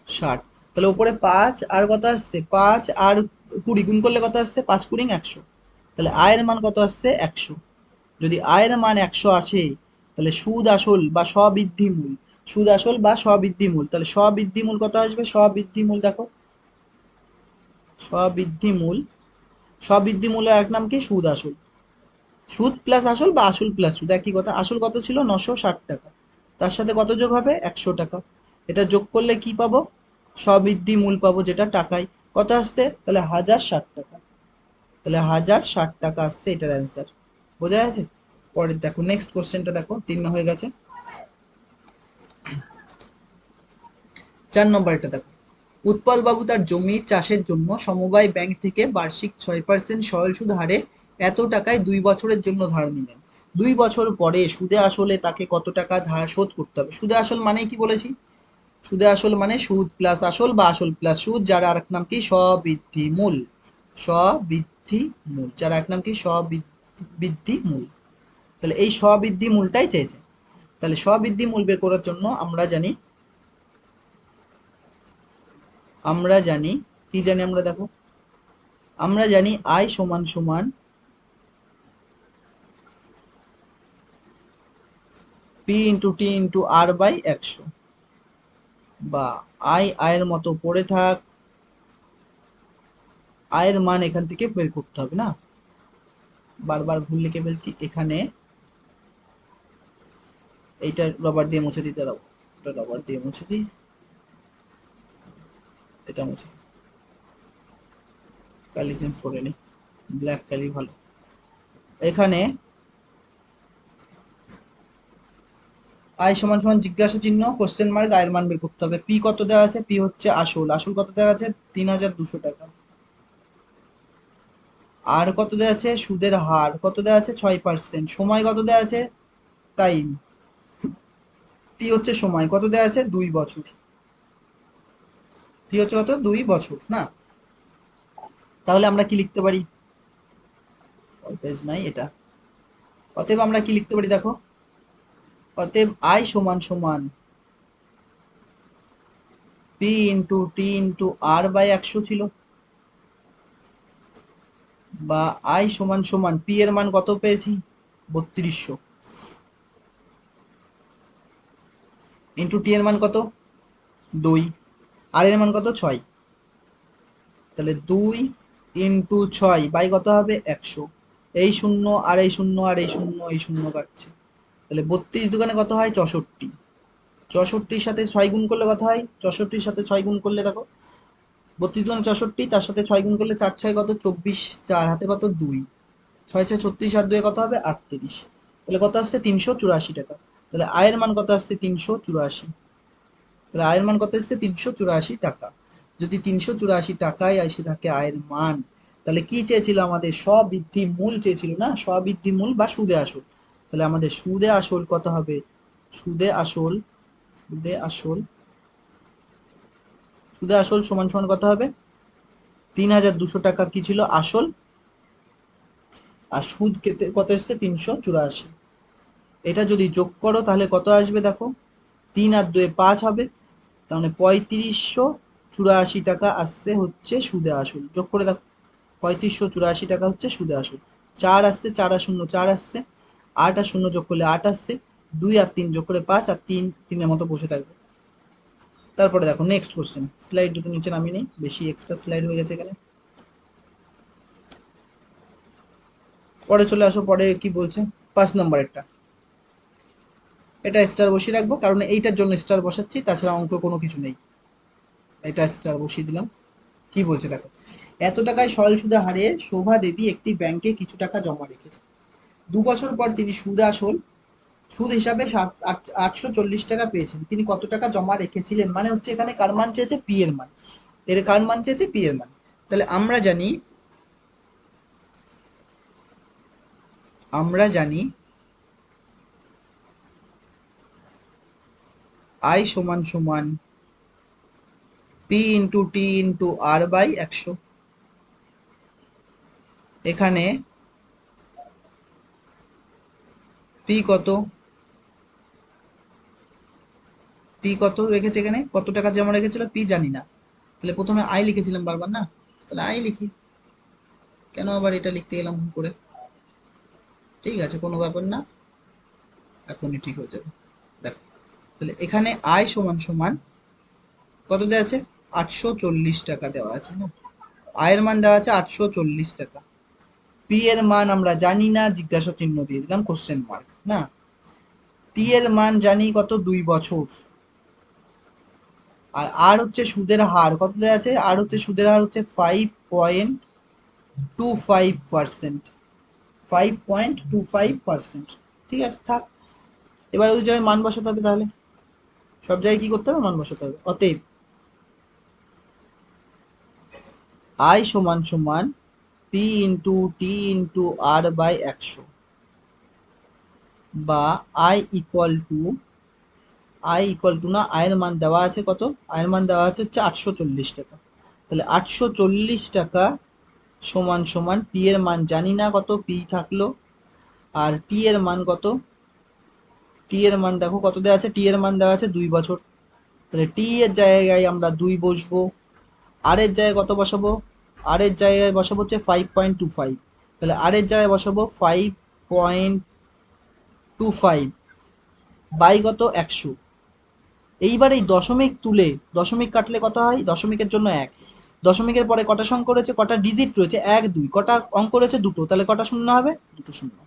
60, তাহলে ওপরে 5 আর কত আসছে 5 আর 20 গুণ করলে কত আসছে 5 কুড়ি 100, তাহলে আয়ের মান কত আসছে 100। যদি আয়ের মান 100 আসে, তাহলে সুদ আসল বা স্ববৃদ্ধি মূল, সুদ আসল বা স্ববৃদ্ধি মূল, তাহলে স্ববৃদ্ধি মূল কত আসবে, স্ববৃদ্ধি মূল দেখো, স্ববৃদ্ধি মূল, স্ববৃদ্ধি মূলের এক নাম কি সুদ আসল, সুদ প্লাস আসল বা আসল প্লাস সুদ একই কথা, আসল কত ছিল 960 টাকা, তার সাথে কত যোগ হবে 100 টাকা, এটা যোগ করলে কি পাবো, স্ববৃদ্ধি মূল পাবো, যেটা টাকায় কত আসছে, তাহলে 1060 টাকা, তাহলে 1060 টাকা আসছে এটার অ্যান্সার। বোঝা গেছে? পরের দেখো, নেক্সট কোশ্চেনটা দেখো, 3 হয়ে গেছে, 4 নম্বরটা দেখো। উৎপল বাবু তার জমি চাষের জন্য সমবায় ব্যাংক থেকে বার্ষিক 6% সরল সুদ হারে এত টাকায় 2 বছরের জন্য ধার নিলেন। 2 বছর পরে সুদে আসলে তাকে কত টাকা ধার শোধ করতে হবে। সুদে আসল মানে কি বলেছি, সুদে আসল মানে সুদ প্লাস আসল বা আসল প্লাস সুদ, যার আরেক নাম কি স্ববৃদ্ধি মূল, স্ববৃদ্ধি মূল, যার এক নাম কি স্ববৃদ্ধি মূল। তাহলে এই স্ববৃদ্ধি মূলটাই চেয়েছে। তাহলে স্ববৃদ্ধি মূল বের করার জন্য আমরা জানি কি জানি, আমরা দেখো, আমরা জানি আই সমান সমান P into T into r/100, বা আয়ের মতো পড়ে থাক, আয়ের মান এখান থেকে বের করতে হবে না, বারবার ভুল লিখে ফেলছি এখানে, এইটা রবার দিয়ে মুছে দিতে পারবো, এটা রবার দিয়ে মুছে দিই, এটা মুছে দিই, কালি চেঞ্জ করে নি, ব্ল্যাক কালি ভালো। এখানে আই সমান সমান জিজ্ঞাসা চিহ্ন কোশ্চেন মার্ক, আয়ের মান বের করতে হবে। পি কত দেওয়া আছে, পি হচ্ছে আসল, আসল কত দেওয়া আছে 3200 টাকা, আর কত দেওয়া আছে সুদের হার কত দেওয়া আছে 6%, সময় কত দেওয়া আছে টাইম, টি হচ্ছে সময় কত দেওয়া আছে 2 বছর, টি হচ্ছে কত 2 বছর না, তাহলে আমরা কি লিখতে পারি, পেজ নাই এটা, অতএব আমরা কি লিখতে পারি দেখো, অতএব আই সমান সমান P into T into r/100 ছিল, বা আই সমান সমান পি এর মান কত পেয়েছি 3200, ইন্টু টি এর মান কত 2, আর এর মান কত 6, তাহলে 2 ইন্টু 6 বাই কত হবে 100, এই শূন্য আর এই শূন্য আর এই শূন্য কাটছে, তাহলে 32 দোকানে কত হয় 64, 64-র সাথে 6 গুণ করলে কত হয়? 64-র সাথে 6 গুণ করলে দেখো 32 গুণে 64, তার সাথে 6 গুণ করলে 4 6 কত 24, 4 হাতে কত 2, 6 6 36, আর 2 কত হবে 38। তাহলে কত আসছে 384 টাকা। তাহলে আয়ের মান কত আসছে 384। তাহলে আয়ের মান কত আসছে 384 টাকা। যদি 384 টাকায় এসে থাকে আয়ের মান, তাহলে কি চেয়েছিল আমাদের? স্ববৃদ্ধি মূল চেয়েছিল না, স্ববৃদ্ধি মূল বা সুদে আসল। তাহলে আমাদের সুদে আসল কত হবে? সুদে আসল, সুদে আসল, সুদে আসল সমান সমান কত হবে? 3200 টাকা কি ছিল আসল, আর সুদ কত এসছে 384। এটা যদি যোগ করো তাহলে কত আসবে দেখো, 3 আর 2 5 হবে, তাহলে 3584 টাকা আসছে হচ্ছে সুদে আসল। যোগ করে দেখো, 3584 টাকা হচ্ছে সুদে আসল। 4 আসছে, 4 আর 0 4 আসছে, 8 আর 0 যোগ করলে 8 আসছে, 2 আর 3 যোগ করে 5, আর 3 3 এর মতো বসে থাকবে। তারপরে দেখো নেক্সট কোশ্চেন, স্লাইড দুটো নিচে নামিয়ে নেই, বেশি এক্সট্রা স্লাইড হয়ে গেছে এখানে। পরে চলে আসো, পরে কি বলছে 5 নম্বরেরটা। এটা স্টার বসিয়ে রাখবো, কারণ এইটার জন্য স্টার বসাচ্ছি, তাছাড়া অঙ্ক কোনো কিছু নেই। এটা স্টার বসিয়ে দিলাম। কি বলছে দেখো, এত টাকায় সরল সুদে হারে শোভা দেবী একটি ব্যাংকে কিছু টাকা জমা রেখেছে। 2 বছর পর তিনি সুদ আসল সুদ হিসাবে 840 টাকা পেয়েছেন। তিনি কত টাকা জমা রেখেছিলেন? মানে হচ্ছে এখানে কার মান চেয়েছে? পি এর মান। এর কার মান চেয়েছে? পি এর মান। তাহলে আমরা জানি আই সমান সমান P into T into R by 100। এখানে পি কত, পি কত রেখেছে? এখানে কত টাকা জমা রেখেছিল পি জানি না, তাহলে প্রথমে আই লিখেছিলাম বারবার না, তাহলে আই লিখি। কেন আবার এটা লিখতে গেলাম ভুল করে? ঠিক আছে, কোনো ব্যাপার না, এখনই ঠিক হয়ে যাবে। দেখো, তাহলে এখানে আয় সমান সমান কত দেওয়া আছে? 840 টাকা দেওয়া আছে না, আয়ের মান দেওয়া আছে 840 টাকা। পি এর মান আমরা জানি না, জিজ্ঞাসা চিহ্ন দিয়ে দিলাম, কোশ্চেন মার্ক না। টি এর মান জানি কত, 2 বছর। আর হচ্ছে সুদের হার কত দেওয়া আছে? আর হচ্ছে সুদের হার হচ্ছে 5.25%। 5.25%। ঠিক আছে, থাক। এবার ওই জায়গায় মান বসাতে হবে, তাহলে সব জায়গায় কি করতে হবে? মান বসাতে হবে। অতএব আই সমান সমান P into T into R by 100, বা I equal to, I equal to না, আয়ের মান দেওয়া আছে কত? আয়ের মান দেওয়া আছে হচ্ছে 840 টাকা। তাহলে 840 টাকা সমান সমান পি এর মান জানি না কত, পি থাকলো, আর টি এর মান কত? টি এর মান দেখো কত দেওয়া আছে, টি এর মান দেওয়া আছে 2 বছর। তাহলে টি এর জায়গায় আমরা 2 বসবো, আর এর জায়গায় কত বসাবো? আর এর জায়গায় বসাবো হচ্ছে 5.25। তাহলে আর এর জায়গায় বসাবো 5.25 বাই কত, 100। এইবার এই দশমিক তুলে দশমিক কাটলে কত হয়? দশমিকের জন্য 1, দশমিকের পরে কটা সংখ্যা রয়েছে, কটা ডিজিট রয়েছে? 1 2। কটা অঙ্ক রয়েছে? দুটো, তাহলে কটা শূন্য হবে? দুটো শূন্য।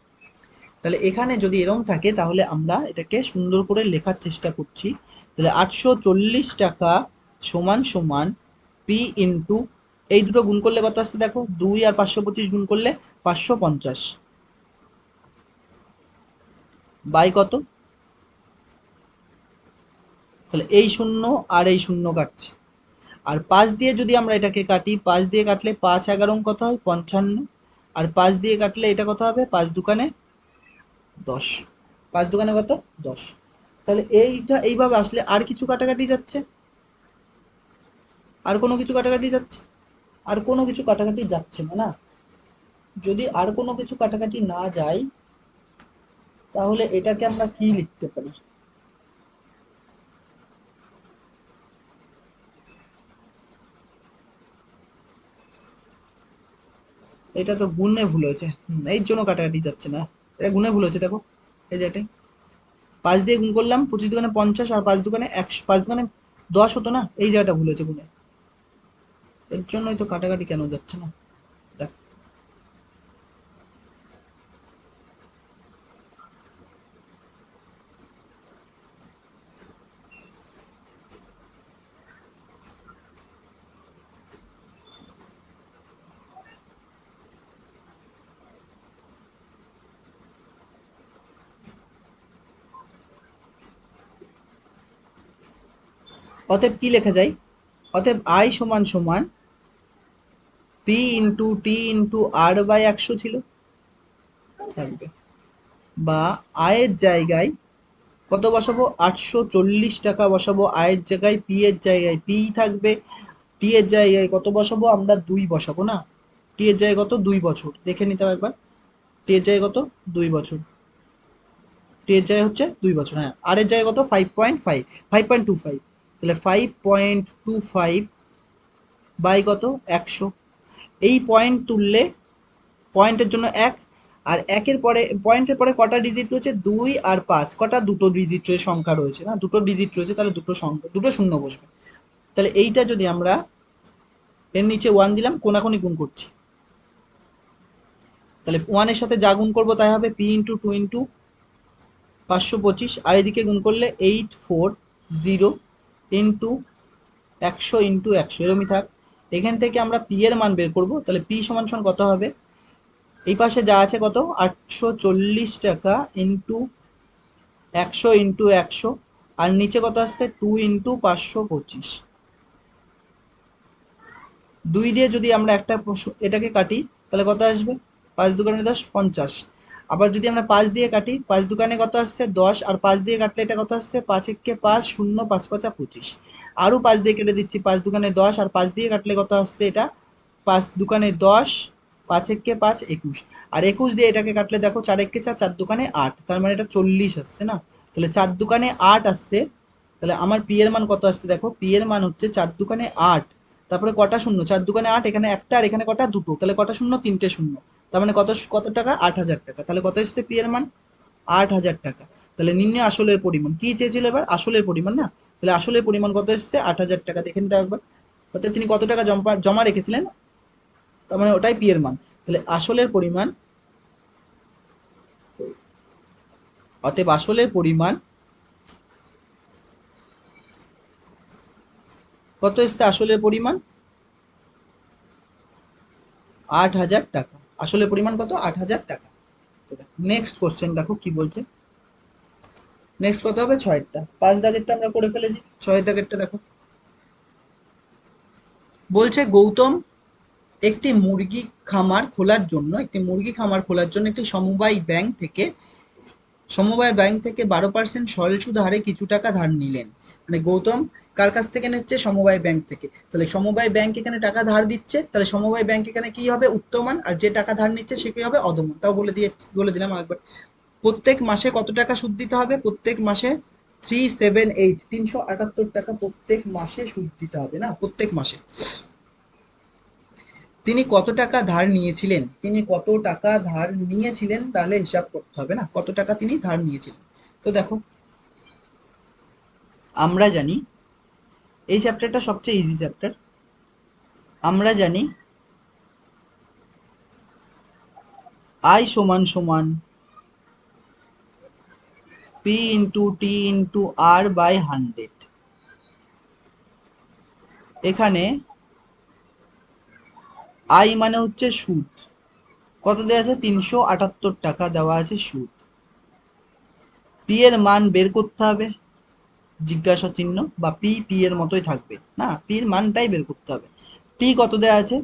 তাহলে এখানে যদি এরম থাকে, তাহলে আমরা এটাকে সুন্দর করে লেখার চেষ্টা করছি। তাহলে 840 টাকা সমান সমান পি ইন্টু, এই দুটো গুণ করলে কত আসছে দেখো, 2 আর 525 গুণ করলে 550, বাই কত? তাহলে এই শূন্য আর এই শূন্য কাটছে, আর 5 দিয়ে যদি আমরা এটাকে কাটি, 5 দিয়ে কাটলে 5 11 কত হয়? 55। আর 5 দিয়ে কাটলে এটা কত হবে? 5 দুকানে 10। 5 দুকানে কত? 10। তাহলে এইটা এইভাবে আসলে আর কিছু কাটাকাটি যাচ্ছে? আর কোনো কিছু কাটাকাটি যাচ্ছে? আর কোনো কিছু কাটাকাটি যাচ্ছে না, না? যদি আর কোনো কিছু কাটাকাটি না যায়, তাহলে এটাকে আমরা কি লিখতে পারি? এটা তো গুণে ভুল হয়েছে, এই জন্য কাটাকাটি যাচ্ছে না। এটা গুণে ভুল হয়েছে দেখো, এই যে এটাই 5 দিয়ে গুণ করলাম, 25 দোকানে 50, আর 5 দোকানে 100, 5 দোকানে 10 হতো না, এই জায়গাটা ভুল হয়েছে গুণে। এর জন্যই তো কাটাকাটি কেন যাচ্ছে না। দেখ, অতএব কি লেখা যায়, অতএব আই সমান সমান P into T into R by 100 ছিল থাকবে, বা আয়ের জায়গায় কত বসাবো, 840 টাকা বসাবো আয়ের জায়গায়, পি এর জায়গায় পি থাকবে, টি এর জায়গায় কত বসাবো আমরা 2 বসাবো না, টি এর জায়গায় কত 2 বছর, দেখে নিতে হবে একবার, টি এর জায়গায় কত 2 বছর, টি এর জায়গায় হচ্ছে 2 বছর, হ্যাঁ, আর এর জায়গায় কত 5.5, 5.25, তাহলে 5.25 বাই কত 100, এই পয়েন্ট তুললে পয়েন্টের জন্য 1, আর একের পরে পয়েন্টের পরে কটা ডিজিট রয়েছে 2 আর 5, কটা দুটো ডিজিটের সংখ্যা রয়েছে না, দুটো ডিজিট রয়েছে, তাহলে দুটো সংখ্যা দুটো শূন্য বসবে, তাহলে এইটা যদি আমরা এর নিচে 1 দিলাম, কোনাকুনি গুণ করছি, তাহলে 1 এর সাথে যা গুণ করবো তাই হবে পি ইন্টু 2 ইন্টু 525, আর এদিকে গুণ করলে 840 ইন্টু 100 ইন্টু 100 এরমই থাক, এখান থেকে আমরা পি এর মান বের করবো, তাহলে পি সমান সমান কত হবে, এই পাশে যা আছে কত 840 টাকা ইন্টু 100 ইন্টু 100, আর নিচে কত আসছে 2 ইন্টু 525, 2 দিয়ে যদি আমরা একটা এটাকে কাটি তাহলে কত আসবে, 5 দুগুণে 10, 50, আবার যদি আমরা 5 দিয়ে কাটি, 5 দুগুণে কত আসছে 10, আর 5 দিয়ে কাটলে এটা কত আসছে 5 একে 5, 0 5 5 25, আরও 5 দিয়ে কেটে দিচ্ছি, 5 দুগুণে 10, আর 5 দিয়ে কাটলে কত আসছে এটা 5 দুগুণে 10, 5 একে 5 21, আর 21 দিয়ে এটাকে কাটলে দেখো 4 একে 4, 4 দুগুণে 8, তার মানে এটা 40 আসছে না, তাহলে 4 দুগুণে 8 আসছে, তাহলে আমার পি এর মান কত আসছে দেখো, পি এর মান হচ্ছে 4 দুগুণে 8, তারপরে কটা শূন্য, 4 দুগুণে 8, এখানে একটা আর এখানে কটা দুটো, তাহলে কটা শূন্য, 3টে শূন্য, তার মানে কত কত টাকা 8,000 টাকা, তাহলে কত এসছে পি এর মান 8,000 টাকা, তাহলে নির্ণয় আসলের পরিমাণ কি চেয়েছিল এবার, আসলের পরিমাণ না, তাহলে আসলের পরিমাণ কত এসছে 8,000 টাকা, দেখে নিতে একবার, অর্থাৎ তিনি কত টাকা জমা জমা রেখেছিলেন, তার মানে ওটাই পি এর মান, তাহলে আসলের পরিমাণ, অতএব আসলের পরিমাণ কত এসছে, আসলের পরিমাণ 8,000 টাকা, আসলের পরিমাণ কত 8,000 টাকা। তো দেখো নেক্সট কোশ্চেন দেখো কি বলছে, নেক্সট কত হবে 6-টা, 5 দাগেরটা আমরা করে ফেলেছি, 6 দাগেরটা দেখো, বলছে গৌতম একটি মুরগি খামার খোলার জন্য, একটি সমবায় ব্যাংক থেকে 12% সরল সুদ হারে কিছু টাকা ধার নিলেন, মানে গৌতম কার কাছ থেকে নিচ্ছে, সমবায় ব্যাংক থেকে, তাহলে সমবায় ব্যাংক এখানে টাকা ধার দিচ্ছে, তাহলে সমবায় ব্যাংক এখানে কি হবে উত্তমান, আর যে টাকা ধার নিচ্ছে সে কি হবে অধমান, তাও বলে দিলাম আরেকবার, প্রত্যেক মাসে কত টাকা সুদ দিতে হবে, প্রত্যেক মাসে 378 টাকা প্রত্যেক মাসে সুদ দিতে হবে না, প্রত্যেক মাসে। তিনি কত টাকা ধার নিয়েছিলেন তাহলে হিসাব করতে হবে না, কত টাকা তিনি ধার নিয়েছিলেন। তো দেখো আমরা জানি এই চ্যাপ্টারটা সবচেয়ে ইজি চ্যাপ্টার, আমরা জানি আই সমান সমান P into T into R by 100, এখানে আই মানে হচ্ছে সুদ, কত দেওয়া আছে 378 টাকা দেওয়া আছে সুদ, পি এর মান বের করতে হবে, জিজ্ঞাসা চিহ্ন, বা পি পি এর মতোই থাকবে না, পি এর মানটাই বের করতে হবে, টি কত দেওয়া আছে,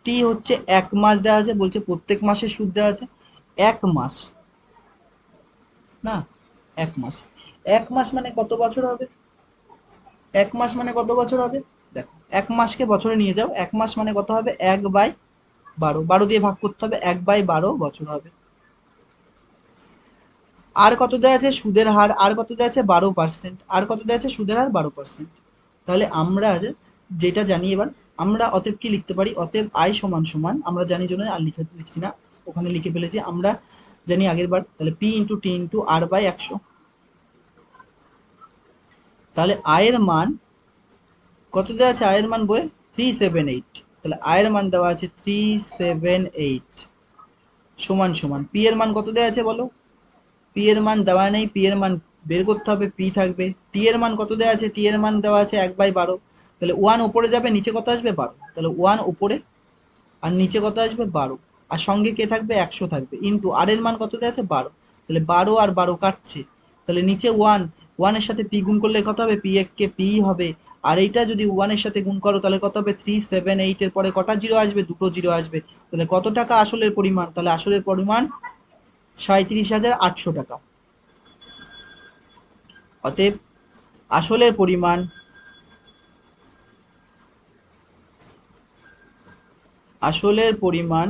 টি হচ্ছে 1 মাস দেওয়া আছে, বলছে প্রত্যেক মাসে সুদ দেওয়া আছে 1 মাস, না 1 মাস, 1 মাস মানে কত বছর হবে, 1 মাস মানে কত বছর হবে, দেখো 1 মাসকে বছরে নিয়ে যাও, 1 মাস মানে কত হবে 1/12, 12 দিয়ে ভাগ করতে হবে, 1/12 বছর হবে, আর কত দেওয়া আছে সুদের হার, আর কত দেওয়া আছে 12%, আর কত দেওয়া আছে সুদের হার 12%, তাহলে আমরা যেটা জানি এবার, আমরা অতএব কি লিখতে পারি, অতএব আই সমান সমান, আমরা জানি জন্য আর লিখছি না, ওখানে লিখে ফেলেছি, আমরা জানি আগের বার, তাহলে P into T into R by 100, তাহলে আয়ের মান কত দেওয়া আছে, আয়ের মান বই 378, তাহলে আয়ের মান দেওয়া আছে 378 সমান সমান পি এর মান কত দেওয়া আছে বলো, পি এর মান দেওয়া নেই, পি এর মান বের করতে হবে, পি থাকবে, টি এর মান কত দেওয়া আছে, টি এর মান দেওয়া আছে 1/12, তাহলে 1 উপরে যাবে, নিচে কত আসবে 12, তাহলে 1 উপরে আর নিচে কত আসবে 12, আর সঙ্গে কে থাকবে 100 থাকবে, ইন্টু আর এর মান কত দেওয়া আছে 12, তাহলে 12 আর 12 কাটছে, তাহলে নিচে ওয়ান, ওয়ানের সাথে পি গুণ করলে কত হবে, পি কে পি হবে। আর এইটা যদি ওয়ানের সাথে গুণ করো তাহলে কত হবে, 378 এর পরে কটা জিরো আসবে, দুটো জিরো আসবে। তাহলে কত টাকা আসলের পরিমাণ, তাহলে আসলের পরিমাণ 37,800 টাকা। অতএব আসলের পরিমাণ আসলের পরিমাণ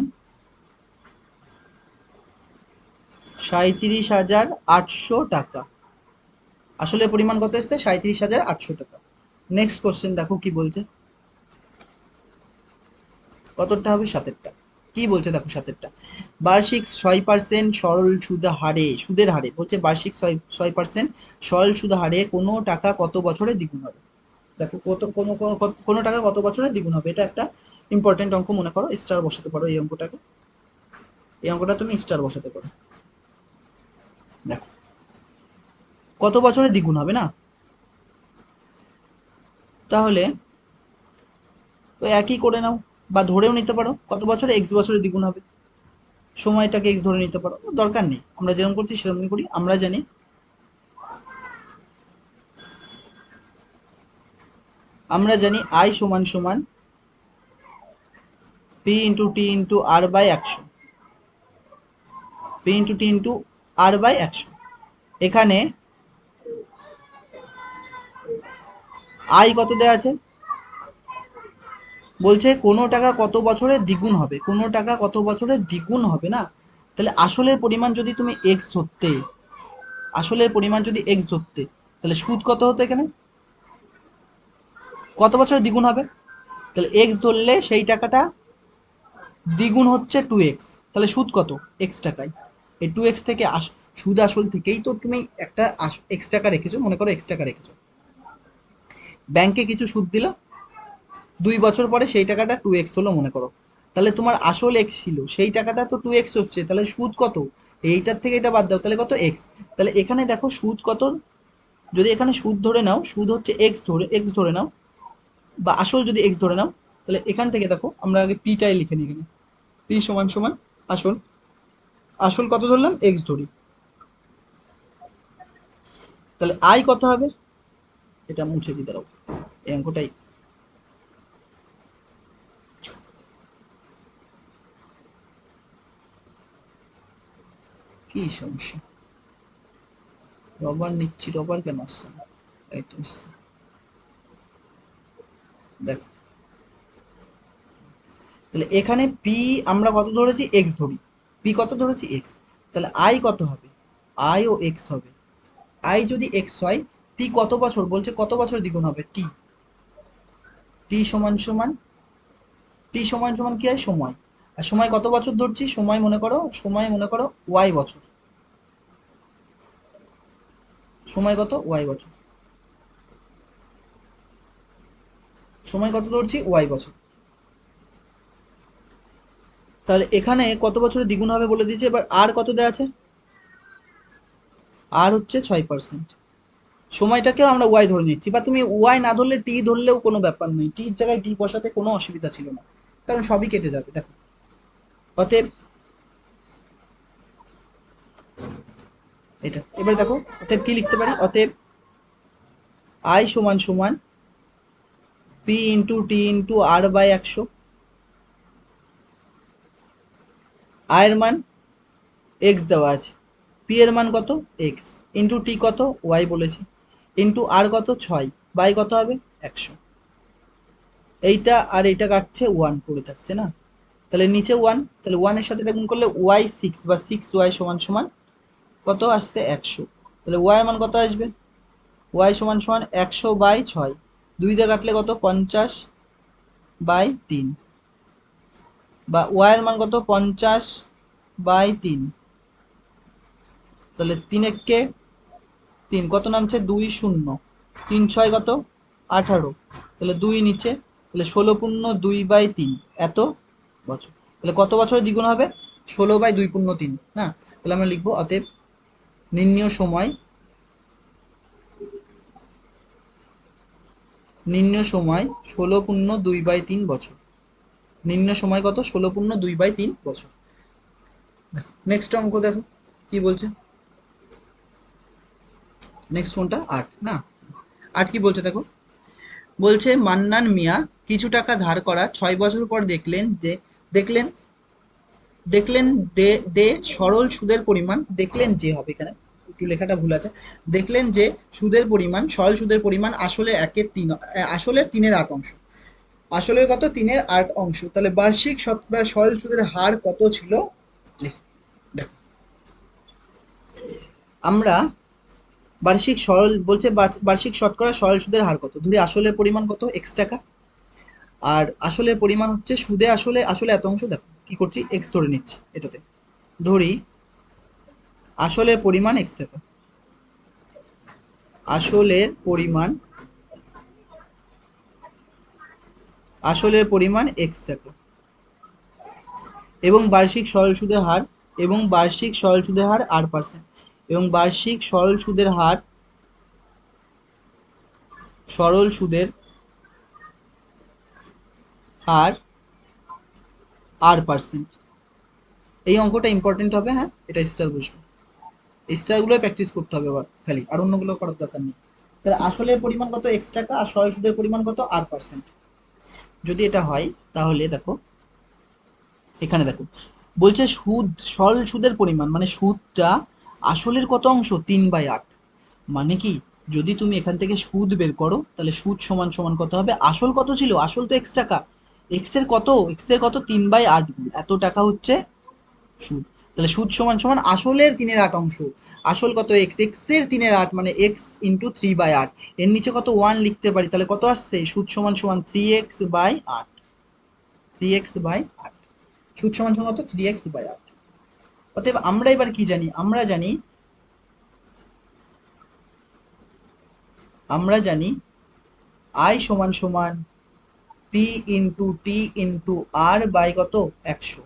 37,800 টাকা। আসলের পরিমাণ কত এসছে, 37,800 টাকা। নেক্সট কোশ্চেন দেখো কি বলছে, কতটা হবে, 7টা। কি বলছে দেখো 7টা, বার্ষিক 6% সরল সুদের হারে বলছে, বার্ষিক 6% সরল সুদ হারে কোনো টাকা কত বছরে দ্বিগুণ হবে। দেখো কোনো টাকা কত বছরে দ্বিগুণ হবে, এটা একটা ইম্পর্টেন্ট অঙ্ক, মনে করো স্টার বসাতে পারো এই অঙ্কটাকে, এই অঙ্কটা তুমি স্টার বসাতে পারো। দেখো কত বছরে দ্বিগুণ হবে না, তাহলে তো একই করে নাও, বা ধরেও নিতে পারো কত বছরে, এক্স বছরে দ্বিগুণ হবে, সময়টাকে এক্স ধরে নিতে পারো, দরকার নেই, আমরা যেরকম করছি সেরকমই করি। আমরা জানি আই সমান সমান P into T into R by 100, P into T into R by 100। এখানে আই কত দেওয়া আছে, বলছে কোনো টাকা কত বছরে দ্বিগুণ হবে, কোনো টাকা কত বছরে দ্বিগুণ হবে না। তাহলে আসলের পরিমাণ যদি তুমি এক্স ধরতে, আসলের পরিমাণ যদি এক্স ধরতে, তাহলে সুদ কত হতো এখানে, কত বছরে দ্বিগুণ হবে, তাহলে এক্স ধরলে সেই টাকাটা দ্বিগুণ হচ্ছে 2x, তাহলে সুদ কত, এক্স টাকায়। এই 2x থেকে সুদ আসল থেকেই তো তুমি একটা এক্স টাকা রেখেছো, মনে করো এক্স টাকা রেখেছো, ব্যাংকে কিছু সুদ দিল, 2 বছর পরে সেই টাকাটা 2x হলো মনে করো, তাহলে তোমার আসল এক্স ছিল, সেই টাকাটা তো 2x হচ্ছে, তাহলে সুদ কত, এইটার থেকে এটা বাদ দাও, তাহলে কত, এক্স। তাহলে এখানে দেখো সুদ কত, যদি এখানে সুদ ধরে নাও, সুদ হচ্ছে এক্স ধরে নাও, বা আসল যদি এক্স ধরে নাও, তাহলে এখান থেকে দেখো আমরা আগে পিটাই লিখে নিই, এখানে পি সমান সমান আসল, আসল কত ধরলাম, এক্স ধরি, তাহলে আই কত হবে, এটা মুছে দিতে দাও, এই অঙ্কটাই। কি সমস্যা, রবার নিচ্ছি, রবার কেন আসছে না, এই তো আসছে, দেখো তাহলে এখানে পি আমরা কত ধরেছি, এক্স ধরি, পি কত ধরেছি, এক্স, তাহলে আই কত হবে, আই ও এক্স হবে। আই যদি এক্স হয়, পি কত বছর বলছে, কত বছর দ্বিগুণ হবে, টি, টি সমান সমান, টি সমান সমান কি হয়, সময়, আর সময় কত বছর ধরছি, সময় মনে করো ওয়াই বছর, সময় কত, ওয়াই বছর, সময় কত ধরছি, ওয়াই বছর। তাহলে এখানে কত বছরে দ্বিগুণ হবে বলে দিয়েছে, এবার আর কত দেওয়া আছে, আর হচ্ছে 6%, সময়টাকেও আমরা ওয়াই ধরে নিচ্ছি, বা তুমি ওয়াই না ধরলে টি ধরলেও কোনো ব্যাপার নেই, টির জায়গায় টি বসাতে কোনো অসুবিধা ছিল না, কারণ সবই কেটে যাবে। দেখো অতএব এটা, এবার দেখো অতএব কি লিখতে পারি, অতএব আই সমান সমান P into T into R by 100, আয়ের মান এক্স দেওয়া আছে, পি এর মান কত, এক্স, ইন্টু টি কত, ওয়াই বলেছি, ইন্টু আর কত 6, বাই কত হবে 100, এইটা আর এইটা কাটছে, ওয়ান পড়ে থাকছে না, তাহলে নিচে ওয়ান, তাহলে ওয়ানের সাথে এটা গুণ করলে ওয়াই 6 বা 6y সমান সমান কত আসছে, 100, তাহলে ওয়াই এর মান কত আসবে, ওয়াই সমান সমান 100/6, 2 দিয়ে কাটলে কত, 50/3, বা ওয়াই এর মান কত, 50/3, তাহলে 3 3 কত নামছে, 2 0, 3 6 কত, 18, তাহলে 2 নিচে, তাহলে 16 × 2/3 এত বছর, তাহলে কত বছরে দ্বিগুণ হবে, 16/2 × 3 না, তাহলে আমরা লিখবো অতএব নির্ণীয় সময়, নির্ণীয় সময় 16 × 2/3 বছর, নিম্ন সময় কত, 16 × 2/3 বছর। দেখো নেক্সট অঙ্ক দেখো কি বলছে, নেক্সট কোনটা? 8 না? 8 কি বলছে দেখো, বলছে মান্নান মিয়া কিছু টাকা ধার করা 6 বছর পর দেখলেন দেখলেন দে দে সরল সুদের পরিমাণ, দেখলেন যে হবে এখানে, একটু লেখাটা ভুল আছে, দেখলেন যে সুদের পরিমাণ, সরল সুদের পরিমাণ আসলে আসলে 3/8 আসলের কত? 3/8। তাহলে বার্ষিক শতকরা সরল সুদের হার কত ছিল? দেখো আমরা বার্ষিক শতকরা সরল সুদের হার কত, ধরি আসলের পরিমাণ কত? এক্স টাকা, আর আসলের পরিমাণ হচ্ছে সুদে আসলে আসলে এত অংশ। দেখো কি করছি, এক্স ধরে নিচ্ছি এটাতে, ধরি আসলের পরিমাণ এক্স টাকা, আসলের পরিমাণ আসলের পরিমাণ এক্স টাকা, এবং বার্ষিক সরল সুদের হার, এবং বার্ষিক সরল সুদের হার 8%, এবং বার্ষিক সরল সুদের হার 8%। এই অঙ্কটা ইম্পর্টেন্ট হবে, হ্যাঁ এটা স্টার বুঝবে, এই স্টারগুলো প্র্যাকটিস করতে হবে আবার খালি, আর অন্যগুলো করার দরকার নেই। তাহলে আসলের পরিমাণ কত? এক্স টাকা, আর সরল সুদের পরিমাণ কত? 8%। যদি এটা হয় তাহলে দেখো এখানে দেখো, বলছে সরল সুদের পরিমাণ মানে সুদটা আসলের কত অংশ? 3/8। মানে কি, যদি তুমি এখান থেকে সুদ বের করো তাহলে সুদ সমান সমান কত হবে? আসল কত ছিল? আসল তো এক্স টাকা, এক্স এর কত? 3/8 গুণ এত টাকা হচ্ছে সুদ। তাহলে সুদ সমান সমান আসলের 3/8 আসল কত? এক্স এর 3/8 মানে এক্স ইন্টু 3/8। এর নিচে কত? 1 লিখতে পারি, তাহলে কত আসছে? সুদ সমান সমান 3x/8, 3x/8। সুদ সমান সমান কত? 3x/8। অতএব আমরা এবার কি জানি? আমরা জানি আই সমান সমান P into T into R by কত? 100,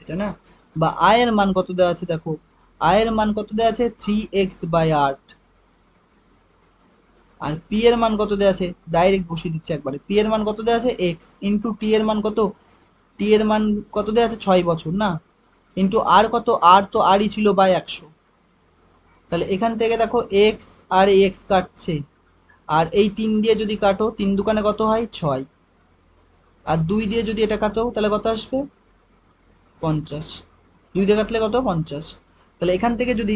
এটা না? বা আয়ের মান কত দেওয়া আছে দেখো, আয়ের মান কত দেওয়া আছে? 3x/8। আর পি এর মান কত দেওয়া আছে? ডাইরেক্ট বসিয়ে দিচ্ছে একবারে, পি এর মান কত দেওয়া আছে? এক্স ইন্টু টি এর মান কত? টি এর মান কত দেওয়া আছে? 6 বছর না? ইন্টু আর কত? আর তো আরই ছিল বাই 100। তাহলে এখান থেকে দেখো এক্স আর এক্স কাটছে, আর এই 3 দিয়ে যদি কাটো, 3 দুকানে কত হয়? 6। আর 2 দিয়ে যদি এটা কাটো তাহলে কত আসবে? 50। 2 দিয়ে কাটলে কত? 50। তাহলে এখান থেকে যদি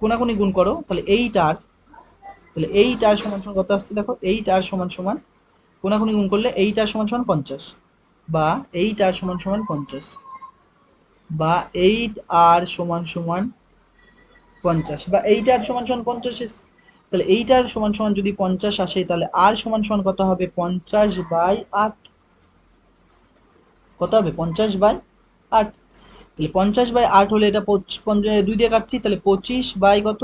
কোনাকুনি গুণ করো তাহলে এইট আর সমান সমান কত আসছে দেখো, এইট আর সমান সমান, কোনাকুনি গুণ করলে এইট আর সমান সমান 50, বা এইট আর সমান সমান 50, বা এইট আর সমান সমান 50, বা এইট আর সমান সমান 50। তাহলে এইট আর সমান সমান যদি 50 আসে, তাহলে আর সমান সমান কত হবে? 50/8। কত হবে? 50/8। তাহলে 50/8 হলে এটা 2 দিয়ে কাটছি, তাহলে 25 বাই কত?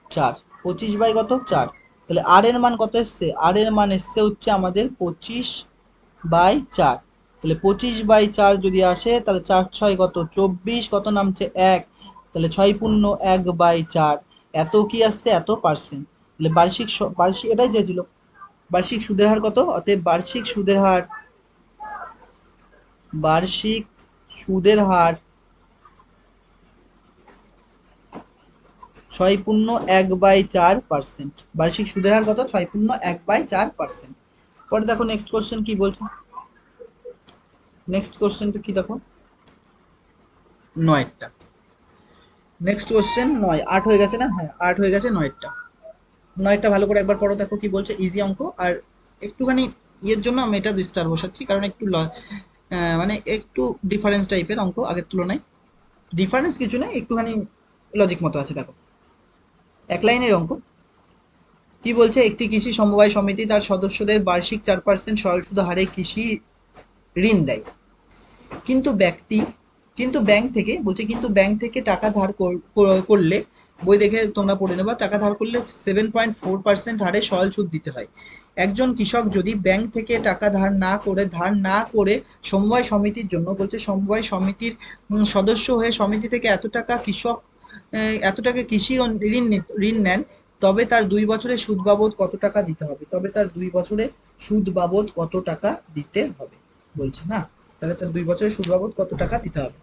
4। 25/4। তাহলে আর এর মান কত এসছে? আর এর মান এসছে হচ্ছে আমাদের 25/4। তাহলে 25/4 যদি আসে, তাহলে 4 6 কত? 24, কত নামছে? 1। তাহলে 6×1/4, এত কি আসছে? এত পার্সেন্ট। তাহলে বার্ষিক এটাই চেয়েছিল, বার্ষিক সুদের হার কত? অতএব বার্ষিক সুদের হার 6.1/4%। বার্ষিক সুদের হার কত? 6.1/4%। পরে দেখো নেক্সট কোশ্চেন কি বলছে, নেক্সট কোশ্চেনটা কি দেখো, 9টা। নেক্সট কোশ্চেন 9, 8 হয়ে গেছে না? হ্যাঁ 8 হয়ে গেছে, 9টা। 9টা ভালো করে একবার পড়ো, দেখো কি বলছে, ইজি অঙ্ক। আর একটুখানি ইয়ের জন্য আমি এটা 2 স্টার বসাচ্ছি, কারণ একটু মানে একটু ডিফারেন্স টাইপের অঙ্ক আগের তুলনায়। ডিফারেন্স কিছু নেই, একটুখানি লজিক মতো আছে। দেখো এক লাইনের অঙ্ক, কি বলছে, একটি কৃষি সমবায় সমিতি তার সদস্যদের বার্ষিক 4% সরল সুদ হারে কৃষি ঋণ দেয়। কিন্তু ব্যক্তি কিন্তু ব্যাংক থেকে বলছে, কিন্তু ব্যাংক থেকে টাকা ধার করলে, বই দেখে তোমরা পড়ে নেবা, টাকা ধার করলে 7.4% হারে সরল সুদ দিতে হয়। একজন কৃষক যদি ব্যাংক থেকে টাকা ধার না করে সমবায় সমিতির জন্য, বলছে সমবায় সমিতির সদস্য হয়ে সমিতি থেকে এত টাকা কৃষি ঋণ নেন, তবে তার 2 বছরের সুদ বাবদ কত টাকা দিতে হবে? বলছে না? তাহলে তার 2 বছরের সুদ বাবদ কত টাকা দিতে হবে?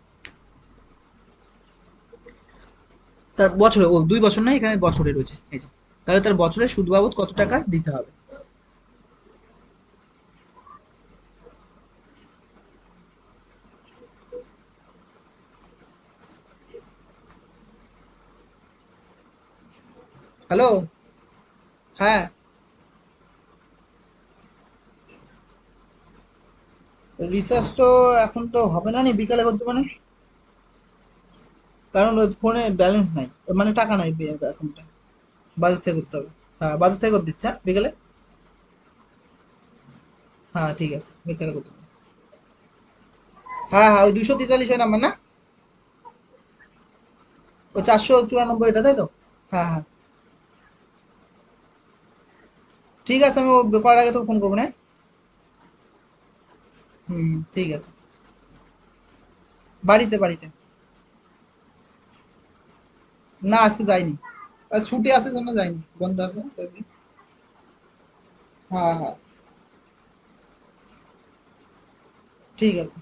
তার বছরে, ও 2 বছর নয়, এখানে বছরে রয়েছে, এই যে। তাহলে তার বছরে সুদ বাবদ কত টাকা দিতে হবে? হ্যালো। হ্যাঁ। রিসার্চ তো এখন তো হবে না, নি বিকালে করতে মানে, কারণ ওই ফোনে ব্যালেন্স নাই, মানে টাকা নাই অ্যাকাউন্টে। বাজার থেকে করতে হবে। হ্যাঁ, বাজার থেকে করে দিচ্ছে, হ্যাঁ, বিকেলে। হ্যাঁ ঠিক আছে, বিকেলে করতে হবে। হ্যাঁ হ্যাঁ, ওই 243 নাম্বার না? ও 494, এটা তাই তো? হ্যাঁ হ্যাঁ। ঠিক আছে, আমি ও করার আগে তোকে ফোন করবো না? হুম, ঠিক আছে। বাড়িতে বাড়িতে। না, আজকে যাইনি। আজ ছুটি আছে জন্য যাইনি, বন্ধ আছে কয়েকদিন। হ্যাঁ হ্যাঁ। ঠিক আছে।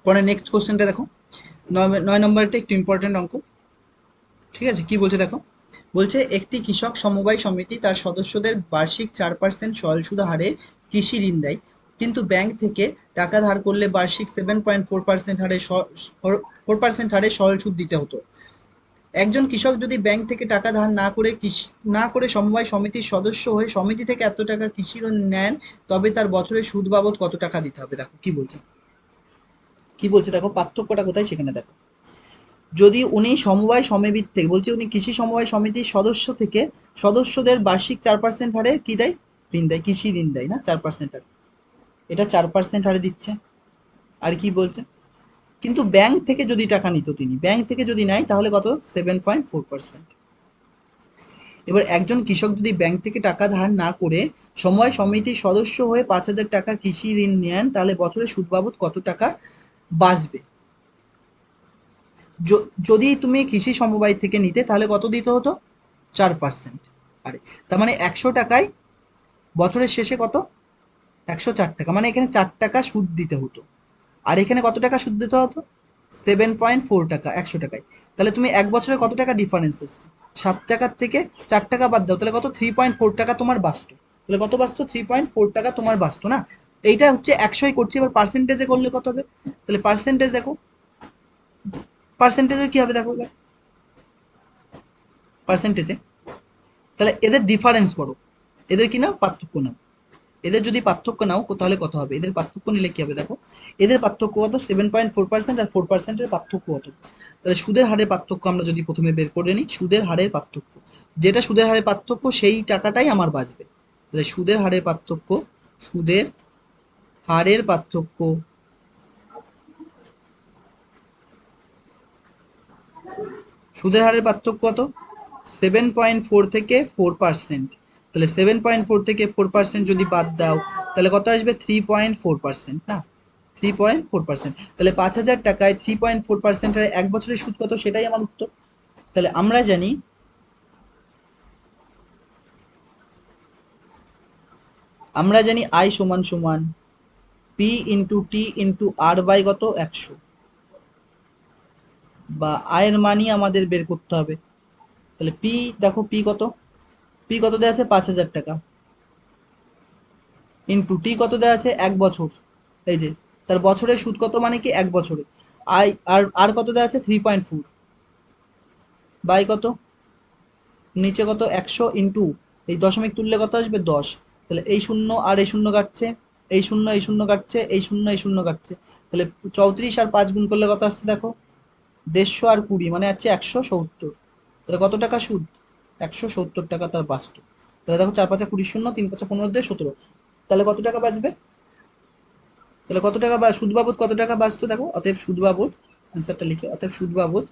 পরে নেক্সট কোশ্চেনটা দেখো। 9 নম্বরটা একটু ইম্পর্টেন্ট অঙ্ক। ঠিক আছে, কি বলছে দেখো। বলছে একটি কৃষক সমবায় সমিতি তার সদস্যদের বার্ষিক 4% সরল সুদ হারে কৃষি ঋণ দেয়, কিন্তু ব্যাংক থেকে টাকা ধার করলে বার্ষিক 7.4% হারে 4% হারে সরল সুদ দিতে হতো। একজন কৃষক যদি ব্যাংক থেকে টাকা ধার না করে সমবায় সমিতির সদস্য হয়ে সমিতি থেকে এত টাকা কৃষি ঋণ নেন, তবে তার বছরে সুদ বাবদ কত টাকা দিতে হবে? দেখো কি বলছে। কি বলছে দেখো, পার্থক্যটা কোথায় সেখানে দেখো। যদি উনি সমবায় সমিতি থেকে, বলছে উনি কৃষি সমবায় সমিতির সদস্য থেকে সদস্যদের বার্ষিক 4% হারে কি দেয়? ঋণ দেয়, কৃষি ঋণ দেয় না, 4% হারে। এটা 4% হারে দিচ্ছে। আর কি বলছে, কিন্তু ব্যাংক থেকে যদি টাকা নিত, তিনি ব্যাংক থেকে যদি নেয় তাহলে কত? 7.4%। এবার একজন কৃষক যদি ব্যাংক থেকে টাকা ধার না করে সমবায় সমিতির সদস্য হয়ে 5,000 টাকা কৃষি ঋণ নেন, তাহলে বছরে সুদ বাবদ কত টাকা বাঁচবে? যদি তুমি কৃষি সমবায় থেকে নিতে তাহলে কত দিতে হতো? 4%। আরে, তার মানে 100 টাকায় বছরের শেষে কত? 104 টাকা, মানে এখানে 4 টাকা সুদ দিতে হতো। আর এখানে কত টাকা সুদ দিতে হতো? 7.4 টাকা 100 টাকায়। তাহলে তুমি এক বছরে কত টাকা ডিফারেন্স এসছে? 7 টাকার থেকে 4 টাকা বাদ দাও, তাহলে কত? 3.4 টাকা তোমার বাঁচতো। তাহলে কত বাঁচতো? 3.4 টাকা তোমার বাঁচতো না? এইটা হচ্ছে 100ই করছি, এবার পার্সেন্টেজে করলে কত হবে? তাহলে পার্সেন্টেজ দেখো, পার্সেন্টেজে কি হবে দেখো এবার। পার্সেন্টেজে, তাহলে এদের ডিফারেন্স করো, এদের কি নাও? পার্থক্য নাও। এদের যদি পার্থক্য নাও তাহলে কত হবে? এদের পার্থক্য নিলে কি হবে দেখো। এদের পার্থক্য কত? 7.4% আর 4%-এর পার্থক্য কত? তাহলে সুদের হারের পার্থক্য আমরা যদি প্রথমে বের করে নিই, সুদের হারের পার্থক্য, যেটা সুদের হারের পার্থক্য সেই টাকাটাই আমার বাঁচবে। তাহলে সুদের হারের পার্থক্য, সুদের হারের পার্থক্য, সুদের হারের পার্থক্য কত? 7.4 থেকে 4%। তাহলে 7.4 থেকে 4% যদি বাদ দাও তাহলে কত আসবে? 3.4%, না 3.4%। তাহলে 5,000 টাকায় 3.4%-এর 1 বছরের সুদ কত, সেটাই আমার উত্তর। তাহলে আমরা জানি আই সমান সমান P into T into R by কত 100, বা আয়ের মানই আমাদের বের করতে হবে। তাহলে পি, দেখো পি কত দেওয়া আছে? 5,000 টাকা, ইন্টু টি কত দেওয়া আছে? 1 বছর। এই যে তার বছরের সুদ কত, মানে কি 1 বছরে। আই আর কত দেওয়া আছে? 3.4 বাই কত, নিচে কত 100, ইন্টু এই দশমিক তুললে কত আসবে? 10। তাহলে এই শূন্য আর এই শূন্য কাটছে, এই শূন্য এই শূন্য কাটছে, এই শূন্য এই শূন্য কাটছে। তাহলে 34 আর 5 গুণ করলে কত আসছে দেখো? 150 আর 20 মানে আছে 170। তাহলে কত টাকা সুদ? 170 টাকা তার বাস্তব। তাহলে দেখো 4 5 20 শূন্য, 3 5 15 দিয়ে 17। তাহলে কত টাকা বাঁচবে? তাহলে কত টাকা বা সুদ বাবদ কত টাকা বাঁচতো দেখো। অতএব সুদ বাবদ, অ্যান্সারটা লিখে, অতএব সুদ বাবদ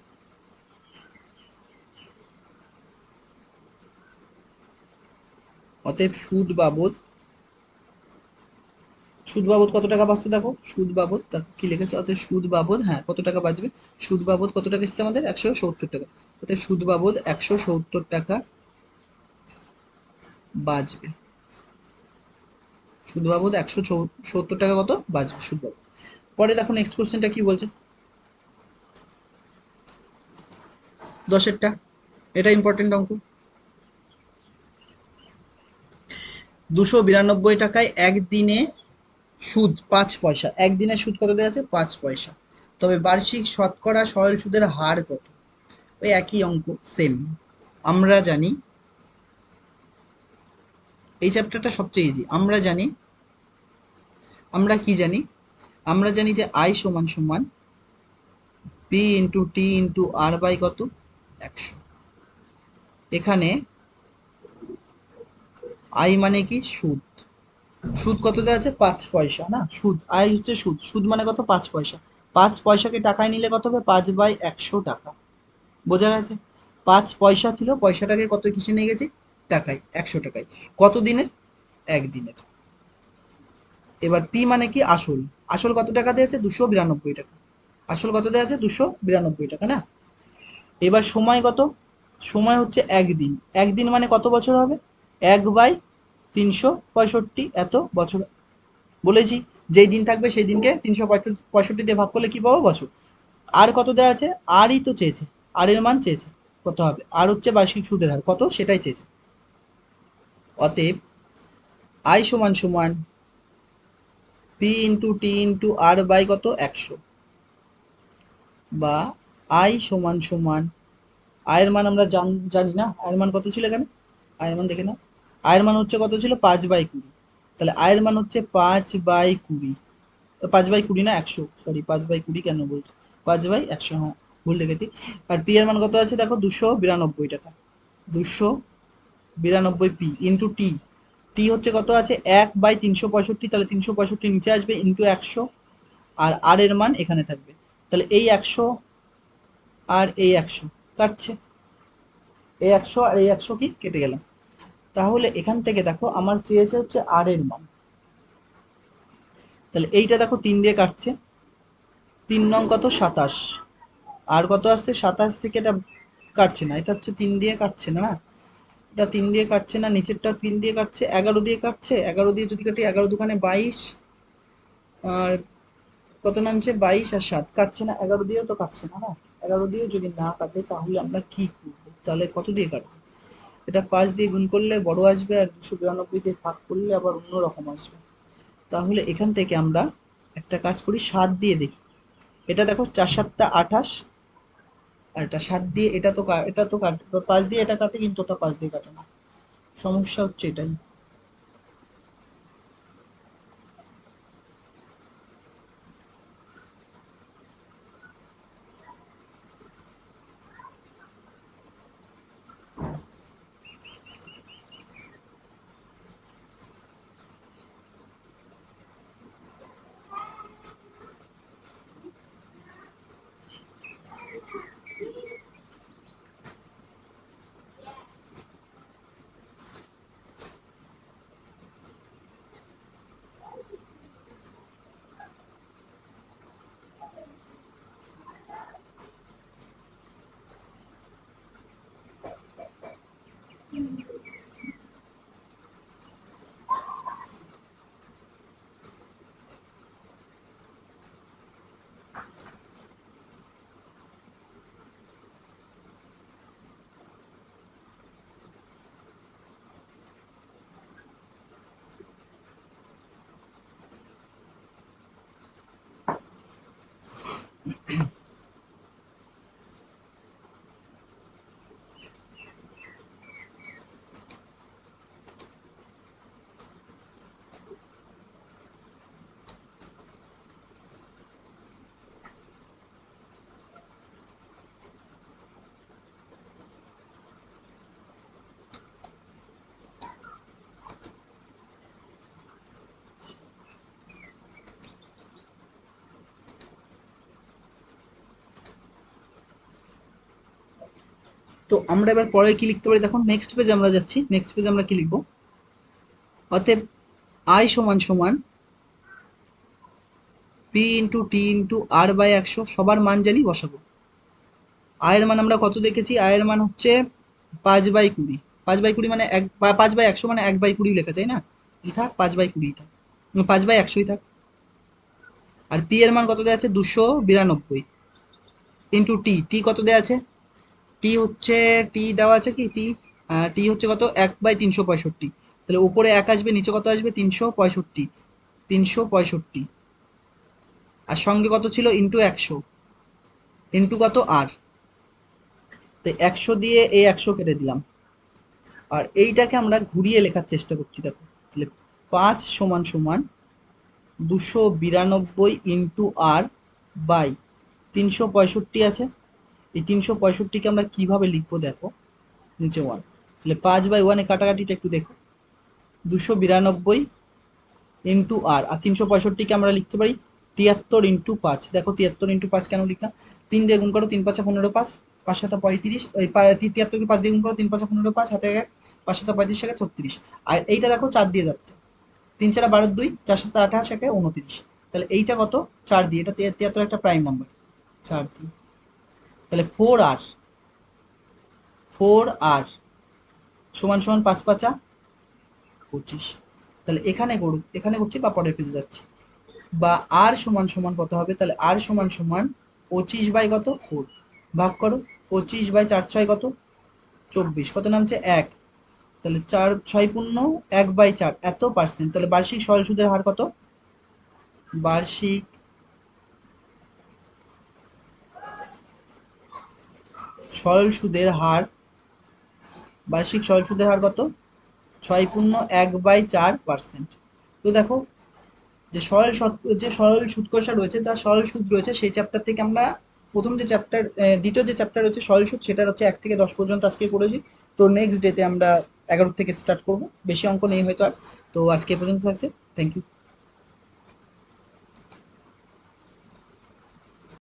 কত টাকা বাঁচতো দেখো। সুদ বাবদ দেখো কি লিখেছে, অতএব সুদ বাবদ, হ্যাঁ কত টাকা বাঁচবে? সুদ বাবদ কত টাকা এসছে আমাদের? 170 টাকা। অতএব সুদ বাবদ 170 টাকা বাঁচবে। সুদ বাবদ 170 টাকা কত বাঁচবে সুদ বাবদ। পরে দেখো নেক্সট কোশ্চেনটা কি বলছে, 10-এরটা। এটা ইম্পর্টেন্ট অঙ্ক। 292 টাকায় একদিনে সুদ 5 পয়সা। একদিনের সুদ কত দেওয়া আছে? 5 পয়সা। তবে বার্ষিক শতকরা সরল সুদের হার কত? ওই একই অঙ্ক, সেম। আমরা জানি এই চ্যাপ্টারটা সবচেয়ে ইজি। আমরা জানি যে আই সমান সমান P into T into R by কত 100। এখানে আই মানে কি? সুদ। সুদ কত দেওয়া আছে? 5 পয়সা, না সুদ, আয় হচ্ছে সুদ, সুদ মানে কত? 5 পয়সা। 5 পয়সাকে টাকায় নিলে কত হবে? 5/100 টাকা। বোঝা গেছে? 5 পয়সা ছিল, পয়সাটাকে কত কিসে নিয়ে গেছি? টাকায়, 100 টাকায়। কত দিনের? একদিনের। এবার পি মানে কি? আসল। আসল কত টাকা দিয়েছে? 292 টাকা। আসল কত দেওয়া আছে? 292 টাকা, না? এবার সময় কত? সময় হচ্ছে একদিন। একদিন মানে কত বছর হবে? 1/365, এত বছর। বলেছি যেই দিন থাকবে সেই দিনকে 365 দিয়ে ভাগ করলে কি পাবো? বছর। আর কত দেওয়া আছে? আরই তো চেয়েছে, আর এর মান চেয়েছে। কত হবে? আর হচ্ছে বার্ষিক সুদের হার কত, সেটাই চেয়েছে। অতএব আই সমান সমান P into T into R by কত 100, বা আই সমান সমান, আয়ের মান আমরা জানি না আয়ের মান কত ছিল এখানে। আয়ের মান দেখে নাও। আয়ের মান হচ্ছে কত ছিল? 5/20। তাহলে আয়ের মান হচ্ছে 5/20। 5/20 না 100, সরি 5/20 কেন বলছি, 5/100, হ্যাঁ ভুল লিখেছি। আর পি এর মান কত আছে দেখো? 292 টাকা। 292 পি ইন্টু টি। টি হচ্ছে কত আছে? 1/365, তাহলে 365 নিচে আসবে, ইন্টু 100। আর এর মান এখানে থাকবে। তাহলে এই 100 আর এই 100 কাটছে, এই 100 আর এই 100 কি কেটে গেল। তাহলে এখান থেকে দেখো আমার চেয়েছে হচ্ছে আর এর মান। তাহলে এইটা দেখো 3 দিয়ে কাটছে, 3 নং কত? 27। আর কত আসছে? 27 থেকে এটা কাটছে না, এটা হচ্ছে 3 দিয়ে কাটছে না, না এটা 3 দিয়ে কাটছে না, নিচেরটা 3 দিয়ে কাটছে, 11 দিয়ে কাটছে। 11 দিয়ে যদি কাটি, 11 দোকানে 22, আর কত নামছে? 22 আর 7 কাটছে না, 11 দিয়েও তো কাটছে না, না 11 দিয়েও যদি না কাটে তাহলে আমরা কি করবো? তাহলে কত দিয়ে কাটবো? এটা 5 দিয়ে গুণ করলে বড় আসবে, আর 292 দিয়ে ভাগ করলে আবার অন্য রকম আসবে। তাহলে এখান থেকে আমরা একটা কাজ করি, 7 দিয়ে দেখি। এটা দেখো 4 7 28, আর এটা 7 দিয়ে, এটা তো কাটে, 5 দিয়ে এটা কাটে, কিন্তু ওটা 5 দিয়ে কাটে না। সমস্যা হচ্ছে এটাই। তো আমরা এবার পরে কি লিখতে পারি দেখো, নেক্সট পেজে আমরা যাচ্ছি, নেক্সট পেজে আমরা কি লিখবো, অতএব আই সমান সমান P into T into R by 100, সবার মান জানি বসাবো। আয়ের মান আমরা কত দেখেছি, আয়ের মান হচ্ছে 5/20, 5/20 মানে 5/100 মানে 1/20 লেখা যায় না, কি থাক 5/20 থাক, 5/100 থাক। আর পি এর মান কত দেওয়া আছে, 292 ইন্টু টি, টি কত দেওয়া আছে, টি হচ্ছে, টি দেওয়া আছে কি টি, টি হচ্ছে কত 1/365, তাহলে উপরে 1 আসবে, নিচে কত আসবে 365, 365, আর সঙ্গে কত ছিল ইন্টু 100, ইন্টু কত আর, তো 100 দিয়ে এই 100 কেটে দিলাম। আর এইটাকে আমরা ঘুরিয়ে লেখার চেষ্টা করছি দেখো, তাহলে 5 সমান সমান 292 ইন্টু আর বাই 365 আছে। এই 365কে আমরা কিভাবে লিখবো দেখো, নিচে 1, তাহলে 5/1 কাটাকাটিটা একটু দেখো, 292 ইন্টু আর 365কে আমরা লিখতে পারি 73 ইন্টু 5, দেখো 73 ইন্টু 5 কেন লিখলাম, 3 দিয়ে গুণ করো, 3 5 15, 5 5 7 35, ওই 73কে 5 দিয়ে গুণ করো, 3 5 15, 5 হাতে 1, 5 7 35 একে 36, আর এইটা দেখো 4 দিয়ে যাচ্ছে, 3 4 12 2, 4 7 28 একে 29, তাহলে এইটা কত 4 দিয়ে, এটা 73 একটা প্রাইম নাম্বার, 4 দিয়ে, তাহলে 4r সমান সমান 5 5 25, তাহলে এখানে করুক, এখানে করছি বা পরের পেজে যাচ্ছি, বা আর সমান সমান কত হবে, তাহলে আর সমান সমান 25 বাই কত 4, ভাগ করো 25/4 কত 24, কত নামছে 1, তাহলে 4 6 পূর্ণ 1/4 এত পার্সেন্ট, তাহলে বার্ষিক সরল সুদের হার কত, বার্ষিক সরল সুদের হার, বার্ষিক সরল সুদের হার কত 6.1/4%। তো দেখো যে সরল সুদ কষা রয়েছে, তার সরল সুদ রয়েছে, সেই চ্যাপ্টার থেকে আমরা প্রথম যে চ্যাপ্টার, দ্বিতীয় যে চ্যাপ্টার রয়েছে সরল সুদ, সেটার হচ্ছে 1 থেকে 10 পর্যন্ত আজকে করেছি। তো নেক্সট ডেতে আমরা 11 থেকে স্টার্ট করব, বেশি অঙ্ক নেই হয়তো আর। তো আজকে এ পর্যন্ত থাকছে, থ্যাংক ইউ।